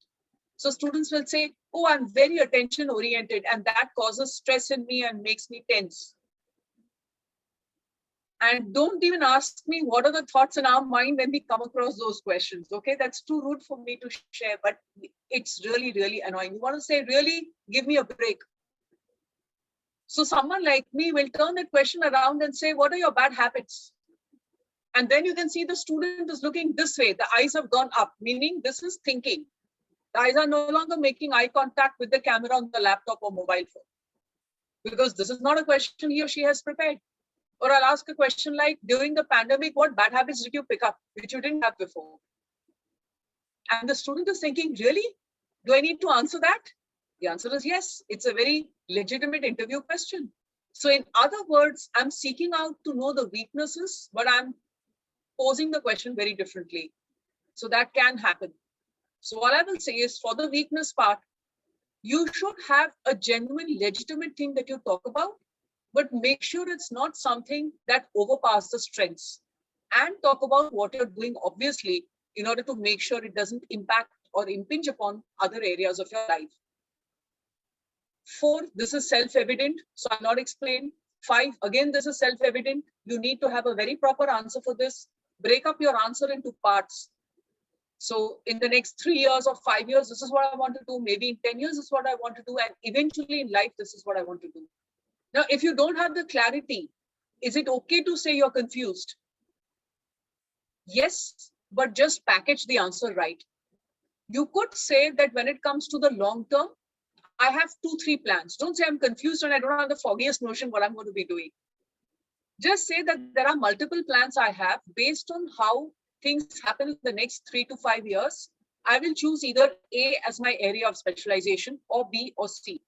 So students will say, oh, I'm very attention oriented and that causes stress in me and makes me tense. And don't even ask me what are the thoughts in our mind when we come across those questions. Okay, that's too rude for me to share, but it's really, really annoying. You want to say, really, give me a break. So someone like me will turn that question around and say, what are your bad habits? And then you can see the student is looking this way. The eyes have gone up, meaning this is thinking. The eyes are no longer making eye contact with the camera on the laptop or mobile phone. Because this is not a question he or she has prepared. Or I'll ask a question like, during the pandemic, what bad habits did you pick up, which you didn't have before? And the student is thinking, really? Do I need to answer that? The answer is yes. It's a very legitimate interview question. So in other words, I'm seeking out to know the weaknesses, but I'm posing the question very differently. So that can happen. So what I will say is, for the weakness part, you should have a genuine, legitimate thing that you talk about, but make sure it's not something that overpowers the strengths. And talk about what you're doing, obviously, in order to make sure it doesn't impact or impinge upon other areas of your life. 4, this is self-evident, so I'll not explain. 5, again, this is self-evident. You need to have a very proper answer for this. Break up your answer into parts. So in the next 3 years or 5 years, this is what I want to do. Maybe in 10 years, this is what I want to do. And eventually in life, this is what I want to do. Now, if you don't have the clarity, is it okay to say you're confused? Yes, but just package the answer right. You could say that when it comes to the long term, I have 2-3 plans. Don't say I'm confused and I don't have the foggiest notion what I'm going to be doing. Just say that there are multiple plans I have based on how things happen in the next 3 to 5 years. I will choose either A as my area of specialization or B or C.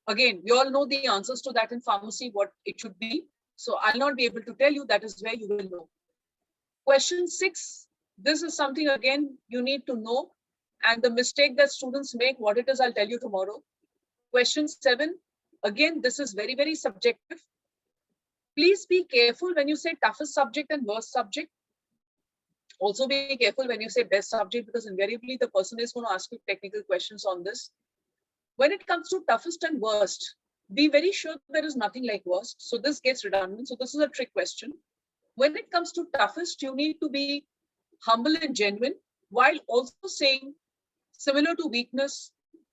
Again, you all know the answers to that in pharmacy, what it should be. So I'll not be able to tell you. That is where you will know. Question 6, this is something, again, you need to know. And the mistake that students make, what it is, I'll tell you tomorrow. Question 7, again, this is very, very subjective. Please be careful when you say toughest subject and worst subject. Also be careful when you say best subject, because invariably the person is going to ask you technical questions on this. When it comes to toughest and worst, be very sure there is nothing like worst. So this gets redundant. So this is a trick question. When it comes to toughest, you need to be humble and genuine, while also saying, similar to weakness,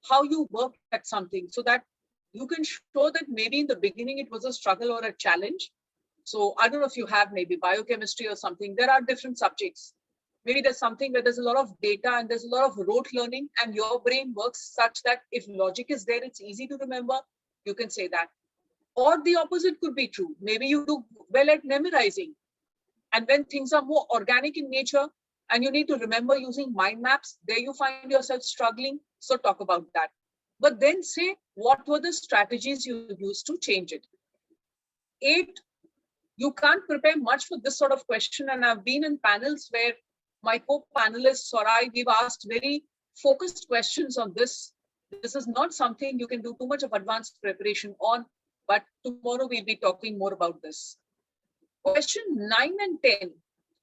how you work at something, so that you can show that maybe in the beginning it was a struggle or a challenge. So I don't know if you have maybe biochemistry or something. There are different subjects. Maybe there's something where there's a lot of data and there's a lot of rote learning, and your brain works such that if logic is there, it's easy to remember. You can say that. Or the opposite could be true. Maybe you do well at memorizing. And when things are more organic in nature and you need to remember using mind maps, there you find yourself struggling. So talk about that. But then say, what were the strategies you used to change it? 8, you can't prepare much for this sort of question. And I've been in panels where my co-panelists or I, we've asked very focused questions on this. This is not something you can do too much of advanced preparation on, but tomorrow we'll be talking more about this. Question 9 and 10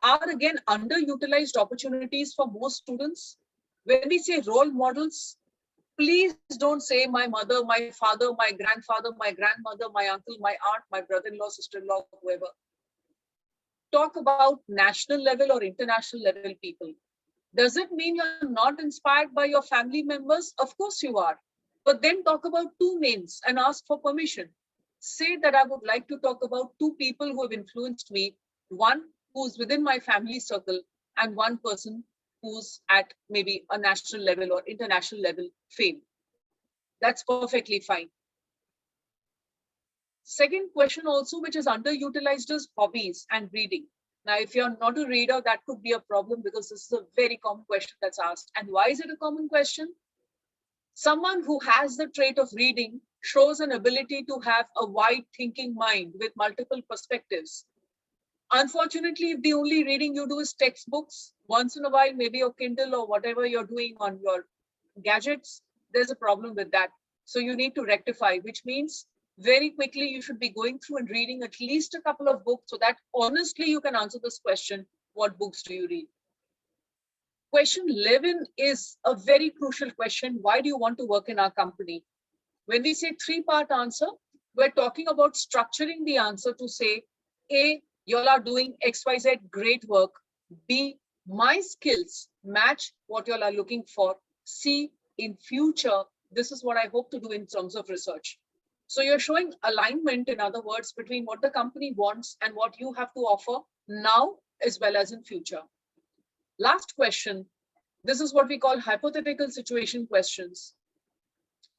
are again underutilized opportunities for most students. When we say role models, please don't say my mother, my father, my grandfather, my grandmother, my uncle, my aunt, my brother-in-law, sister-in-law, whoever. Talk about national level or international level people. Does it mean you're not inspired by your family members? Of course you are. But then talk about 2 names and ask for permission. Say that I would like to talk about 2 people who have influenced me, one who's within my family circle and one person who's at maybe a national level or international level fame. That's perfectly fine. Second question also, which is underutilized, is hobbies and reading. Now, if you're not a reader, that could be a problem, because this is a very common question that's asked. And why is it a common question? Someone who has the trait of reading shows an ability to have a wide thinking mind with multiple perspectives. Unfortunately, if the only reading you do is textbooks, once in a while, maybe your Kindle or whatever you're doing on your gadgets, there's a problem with that. So you need to rectify, which means Very quickly, you should be going through and reading at least a couple of books so that honestly you can answer this question, what books do you read? Question 11 is a very crucial question. Why do you want to work in our company? When we say three-part answer, we're talking about structuring the answer to say, A, y'all are doing XYZ great work. B, my skills match what y'all are looking for. C, in future, this is what I hope to do in terms of research. So you're showing alignment, in other words, between what the company wants and what you have to offer now as well as in future. Last question. This is what we call hypothetical situation questions.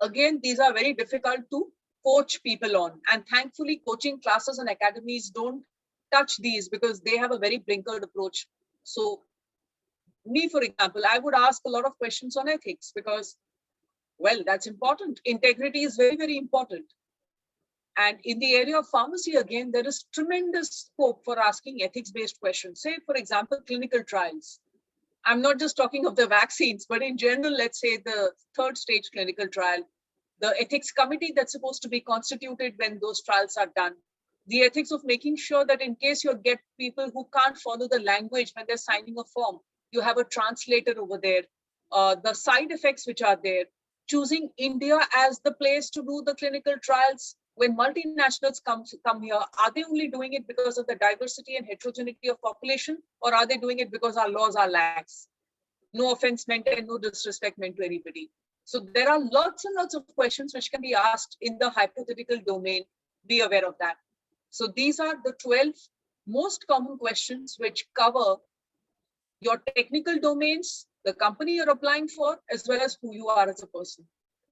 Again, these are very difficult to coach people on. And thankfully, coaching classes and academies don't touch these because they have a very blinkered approach. So me, for example, I would ask a lot of questions on ethics because, well, that's important. Integrity is very, very important. And in the area of pharmacy, again, there is tremendous scope for asking ethics-based questions. Say, for example, clinical trials. I'm not just talking of the vaccines, but in general, let's say the third stage clinical trial, the ethics committee that's supposed to be constituted when those trials are done, the ethics of making sure that in case you get people who can't follow the language when they're signing a form, you have a translator over there, the side effects which are there, choosing India as the place to do the clinical trials. When multinationals come here, are they only doing it because of the diversity and heterogeneity of population, or are they doing it because our laws are lax? No offense meant and no disrespect meant to anybody. So there are lots and lots of questions which can be asked in the hypothetical domain. Be aware of that. So these are the 12 most common questions which cover your technical domains, the company you're applying for, as well as who you are as a person.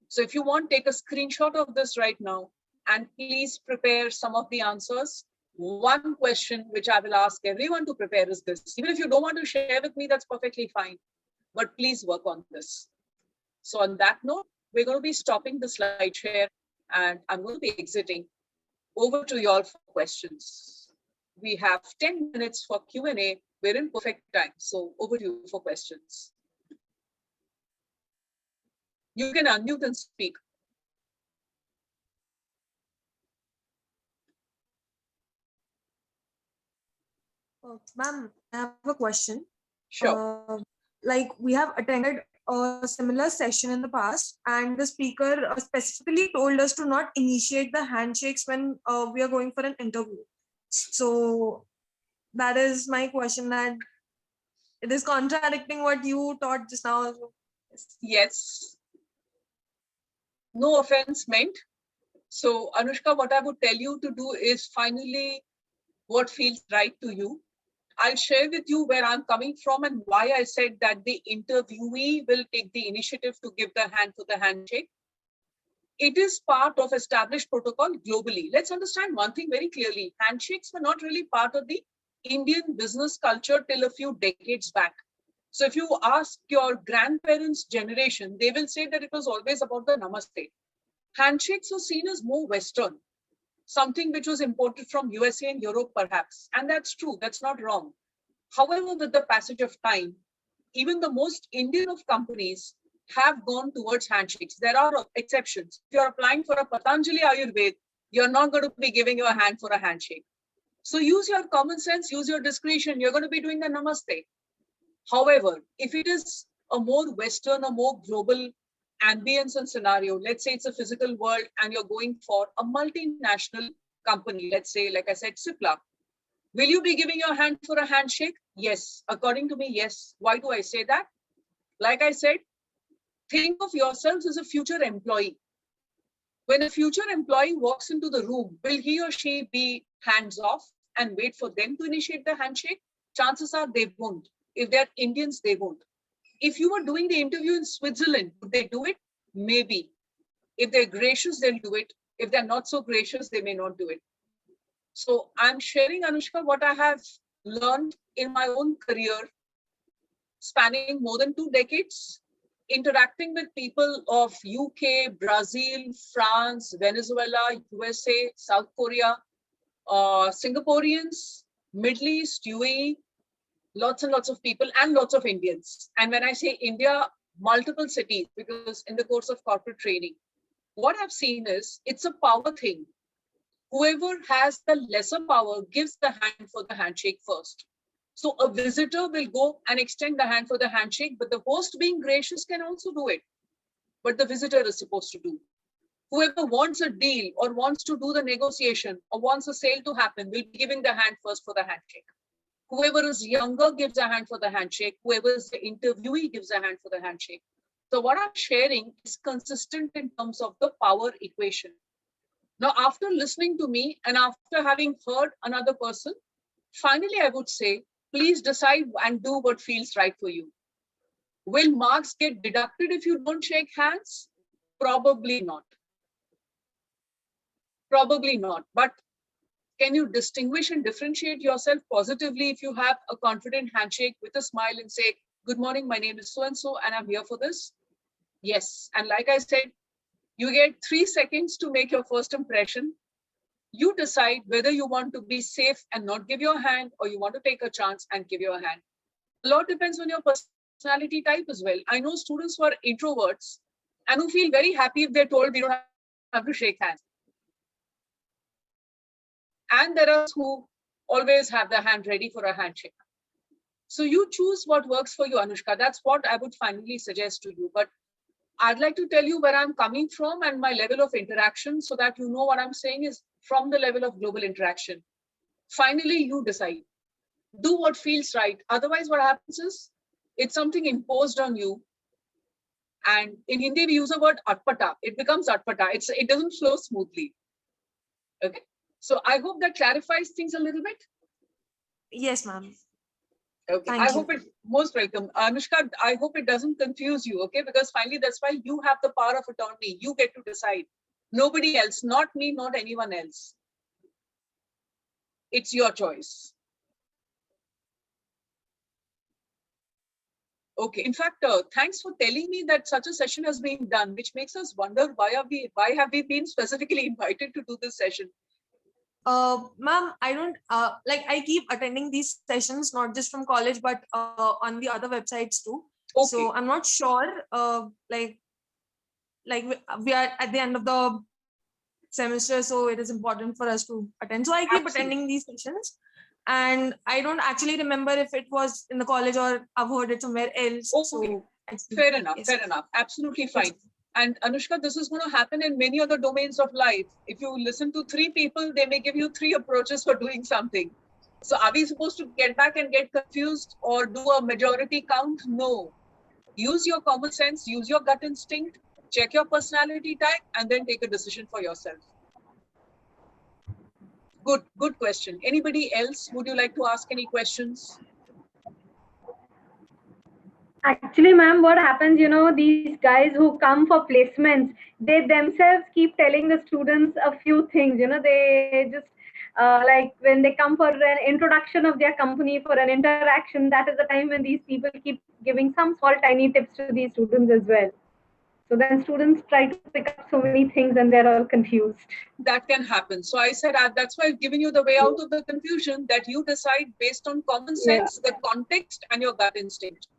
So if you want, take a screenshot of this right now and please prepare some of the answers. One question which I will ask everyone to prepare is this. Even if you don't want to share with me, that's perfectly fine, but please work on this. So on that note, we're going to be stopping the slide share and I'm going to be exiting. Over to you all for questions. We have 10 minutes for Q&A. We're in perfect time. So over to you for questions. You can unmute and speak. Ma'am, I have a question. Sure. Like we have attended a similar session in the past, and the speaker specifically told us to not initiate the handshakes when we are going for an interview. So that is my question, that it is contradicting what you taught just now. Yes. No offense meant. So Anushka, what I would tell you to do is finally what feels right to you. I'll share with you where I'm coming from and why I said that the interviewee will take the initiative to give the hand for the handshake. It is part of established protocol globally. Let's understand one thing very clearly. Handshakes were not really part of the Indian business culture till a few decades back. So if you ask your grandparents' generation, they will say that it was always about the namaste. Handshakes were seen as more Western, something which was imported from USA and Europe perhaps. And that's true, that's not wrong. However, with the passage of time, even the most Indian of companies have gone towards handshakes. There are exceptions. If you're applying for a Patanjali Ayurveda, you're not going to be giving your hand for a handshake. So use your common sense, use your discretion. You're going to be doing the namaste. However, if it is a more Western, a more global ambience and scenario, let's say it's a physical world and you're going for a multinational company, let's say, like I said, Cipla. Will you be giving your hand for a handshake? Yes. According to me, yes. Why do I say that? Like I said, think of yourselves as a future employee. When a future employee walks into the room, will he or she be hands off and wait for them to initiate the handshake? Chances are they won't. If they're Indians, they won't. If you were doing the interview in Switzerland, would they do it? Maybe. If they're gracious, they'll do it. If they're not so gracious, they may not do it. So I'm sharing, Anushka, what I have learned in my own career, spanning more than 2 decades, interacting with people of UK, Brazil, France, Venezuela, USA, South Korea, Singaporeans, Middle East, UAE, lots and lots of people and lots of Indians. And when I say India, multiple cities, because in the course of corporate training, what I've seen is it's a power thing. Whoever has the lesser power gives the hand for the handshake first. So a visitor will go and extend the hand for the handshake, but the host being gracious can also do it. But the visitor is supposed to do. Whoever wants a deal or wants to do the negotiation or wants a sale to happen will be giving the hand first for the handshake. Whoever is younger gives a hand for the handshake. Whoever is the interviewee gives a hand for the handshake. So what I'm sharing is consistent in terms of the power equation. Now, after listening to me and after having heard another person, finally, I would say, please decide and do what feels right for you. Will marks get deducted if you don't shake hands? Probably not. Probably not. But can you distinguish and differentiate yourself positively if you have a confident handshake with a smile and say, good morning, my name is so-and-so, and I'm here for this? Yes. And like I said, you get 3 seconds to make your first impression. You decide whether you want to be safe and not give your hand, or you want to take a chance and give your hand. A lot depends on your personality type as well. I know students who are introverts and who feel very happy if they're told we don't have to shake hands. And there are who always have their hand ready for a handshake. So you choose what works for you, Anushka. That's what I would finally suggest to you. But I'd like to tell you where I'm coming from and my level of interaction so that you know what I'm saying is from the level of global interaction. Finally, you decide. Do what feels right. Otherwise, what happens is it's something imposed on you. And in Hindi, we use the word atpata. It becomes atpata. It doesn't flow smoothly. Okay. So I hope that clarifies things a little bit. Yes, ma'am. Okay. Thank I you. hope it most welcome. Anushka, I hope it doesn't confuse you, okay? Because finally, that's why you have the power of attorney. You get to decide. Nobody else, not me, not anyone else. It's your choice. Okay. In fact, thanks for telling me that such a session has been done, which makes us wonder why have we been specifically invited to do this session? Ma'am, I don't like I keep attending these sessions not just from college but on the other websites too. Okay. So I'm not sure. Like we are at the end of the semester, so it is important for us to attend. So I keep attending these sessions, and I don't actually remember if it was in the college or I've heard it somewhere else. Okay. So fair enough. Yes. Fair enough. Absolutely fine. Yes. And Anushka, this is going to happen in many other domains of life. If you listen to 3 people, they may give you 3 approaches for doing something. So are we supposed to get back and get confused or do a majority count? No. Use your common sense, use your gut instinct, check your personality type, and then take a decision for yourself. Good question. Anybody else? Would you like to ask any questions? Actually, ma'am, what happens, these guys who come for placements, they themselves keep telling the students a few things, they just like when they come for an introduction of their company, for an interaction, that is the time when these people keep giving some small tiny tips to these students as well. So then students try to pick up so many things and they're all confused. That can happen. So I said, that's why I've given you the way out of the confusion, that you decide based on common sense, the context and your gut instinct.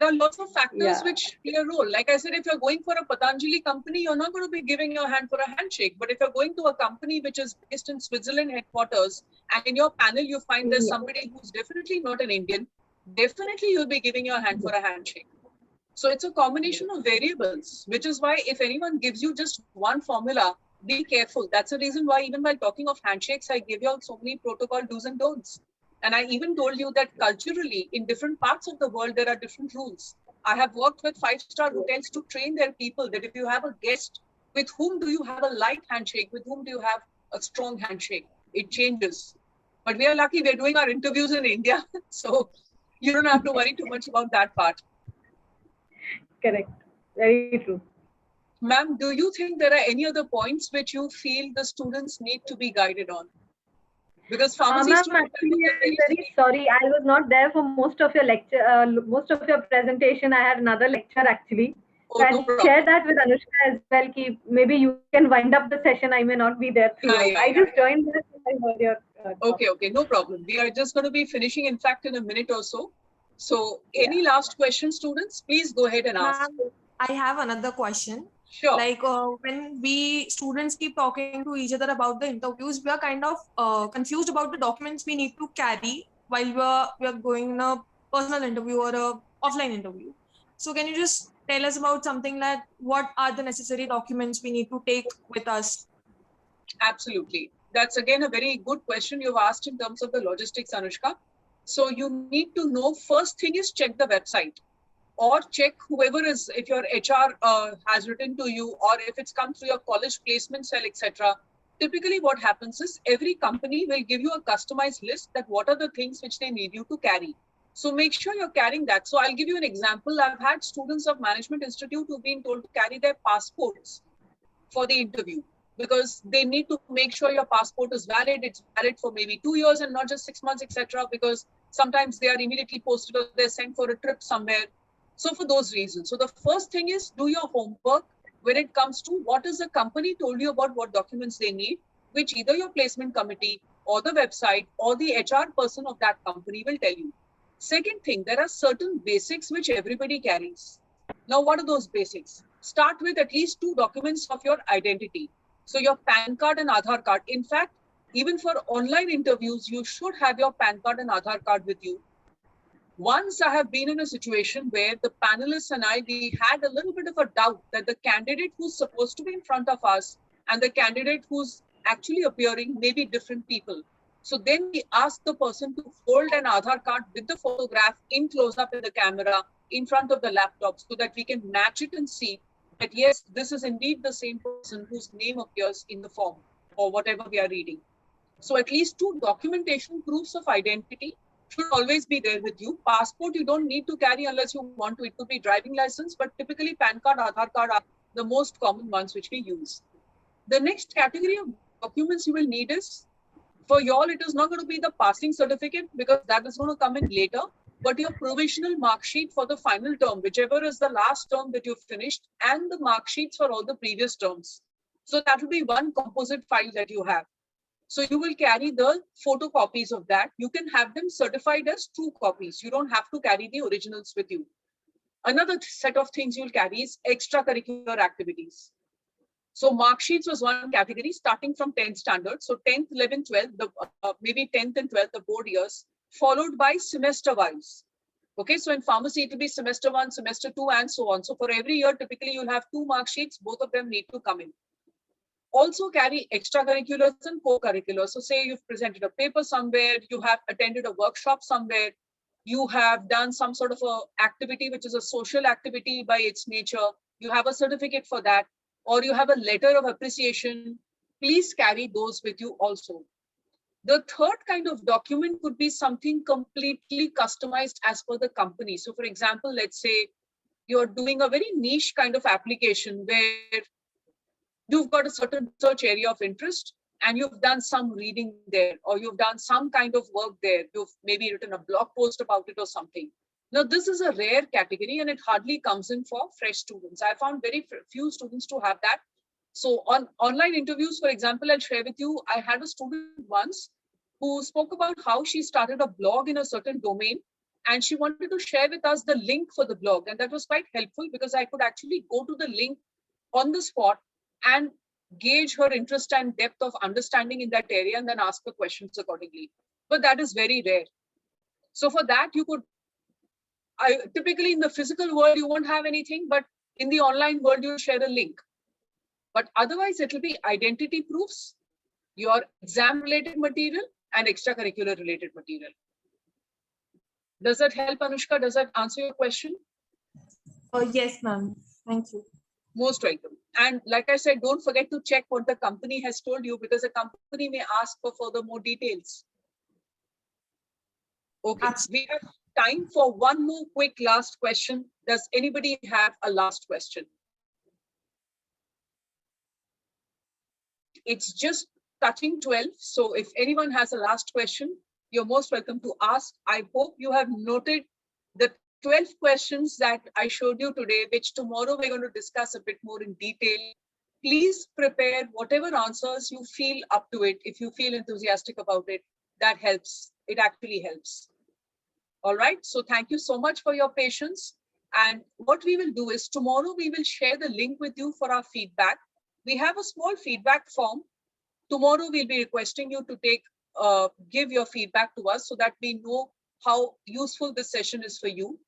There are lots of factors which play a role. Like I said, if you're going for a Patanjali company, you're not going to be giving your hand for a handshake. But if you're going to a company which is based in Switzerland headquarters, and in your panel you find there's somebody who's definitely not an Indian, definitely you'll be giving your hand for a handshake. So it's a combination of variables, which is why if anyone gives you just one formula, be careful. That's the reason why even while talking of handshakes, I give you all so many protocol do's and don'ts. And I even told you that culturally, in different parts of the world, there are different rules. I have worked with 5-star hotels to train their people that if you have a guest, with whom do you have a light handshake? With whom do you have a strong handshake? It changes. But we are lucky we're doing our interviews in India. So you don't have to worry too much about that part. Correct. Very true. Ma'am, do you think there are any other points which you feel the students need to be guided on? Because pharmacy ma'am, actually, I'm very sorry. I was not there for most of your lecture, most of your presentation. I had another lecture actually. So I'll share that with Anushka as well. Maybe you can wind up the session. I may not be there throughout. I just joined this and I heard your Okay, no problem. We are just going to be finishing, in fact, in a minute or so. So any last questions, students? Please go ahead and ask. I have another question. Sure. Like when we students keep talking to each other about the interviews, we are kind of confused about the documents we need to carry while we are going in a personal interview or a offline interview. So can you just tell us about something like what are the necessary documents we need to take with us? Absolutely. That's again a very good question you've asked in terms of the logistics, Anushka. So you need to know, first thing is check the website, or check whoever is, if your HR has written to you, or if it's come through your college placement cell, etc. Typically what happens is every company will give you a customized list that what are the things which they need you to carry. So make sure you're carrying that. So I'll give you an example. I've had students of Management Institute who've been told to carry their passports for the interview, because they need to make sure your passport is valid. It's valid for maybe 2 years and not just 6 months, etc. Because sometimes they are immediately posted or they're sent for a trip somewhere. So for those reasons. So the first thing is do your homework when it comes to what is the company told you about what documents they need, which either your placement committee or the website or the HR person of that company will tell you. Second thing, there are certain basics which everybody carries. Now, what are those basics? Start with at least 2 documents of your identity. So your PAN card and Aadhaar card. In fact, even for online interviews, you should have your PAN card and Aadhaar card with you. Once I have been in a situation where the panelists and we had a little bit of a doubt that the candidate who's supposed to be in front of us and the candidate who's actually appearing may be different people. So then we asked the person to hold an Aadhaar card with the photograph in close up in the camera in front of the laptop so that we can match it and see that yes, this is indeed the same person whose name appears in the form or whatever we are reading. So at least 2 documentation proofs of identity should always be there with you. Passport you don't need to carry unless you want to. It could be driving license, but typically PAN card, Aadhaar card are the most common ones which we use. The next category of documents you will need is, for y'all, it is not going to be the passing certificate because that is going to come in later, but your provisional mark sheet for the final term, whichever is the last term that you finished, and the mark sheets for all the previous terms. So that will be one composite file that you have. So you will carry the photocopies of that. You can have them certified as true copies. You don't have to carry the originals with you. Another set of things you'll carry is extracurricular activities. So mark sheets was one category starting from 10th standard. So 10th, 11th, 12th, maybe 10th and 12th, the board years, followed by semester wise. Okay, so in pharmacy, it will be semester 1, semester 2, and so on. So for every year, typically you'll have 2 mark sheets. Both of them need to come in. Also carry extracurriculars and co-curriculars. So say you've presented a paper somewhere, you have attended a workshop somewhere, you have done some sort of a activity, which is a social activity by its nature. You have a certificate for that, or you have a letter of appreciation. Please carry those with you also. The third kind of document could be something completely customized as per the company. So for example, let's say you're doing a very niche kind of application where you've got a certain research area of interest and you've done some reading there, or you've done some kind of work there. You've maybe written a blog post about it or something. Now, this is a rare category and it hardly comes in for fresh students. I found very few students to have that. So on online interviews, for example, I'll share with you, I had a student once who spoke about how she started a blog in a certain domain and she wanted to share with us the link for the blog. And that was quite helpful because I could actually go to the link on the spot and gauge her interest and depth of understanding in that area and then ask her questions accordingly. But that is very rare. So for that, you could, typically in the physical world, you won't have anything, but in the online world, you'll share a link. But otherwise, it will be identity proofs, your exam-related material, and extracurricular-related material. Does that help, Anushka? Does that answer your question? Yes, ma'am. Thank you. Most welcome. And like I said, don't forget to check what the company has told you because the company may ask for further more details. Okay, we have time for one more quick last question. Does anybody have a last question? It's just touching 12. So if anyone has a last question, you're most welcome to ask. I hope you have noted the 12 questions that I showed you today, which tomorrow we're going to discuss a bit more in detail. Please prepare whatever answers you feel up to it. If you feel enthusiastic about it, that helps. It actually helps. All right. So thank you so much for your patience. And what we will do is tomorrow we will share the link with you for our feedback. We have a small feedback form. Tomorrow we'll be requesting you to give your feedback to us so that we know how useful this session is for you.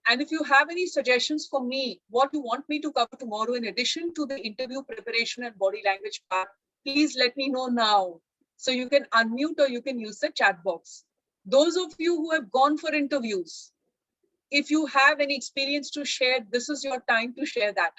And if you have any suggestions for me, what you want me to cover tomorrow in addition to the interview preparation and body language part, please let me know now. So you can unmute or you can use the chat box. Those of you who have gone for interviews, if you have any experience to share, this is your time to share that.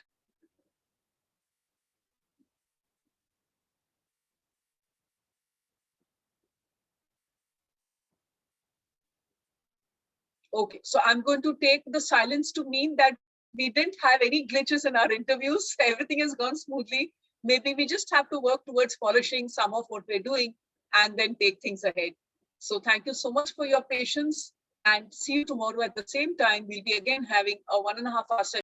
Okay, so I'm going to take the silence to mean that we didn't have any glitches in our interviews. Everything has gone smoothly. Maybe we just have to work towards polishing some of what we're doing and then take things ahead. So thank you so much for your patience and see you tomorrow at the same time. We'll be again having a 1.5 hour session.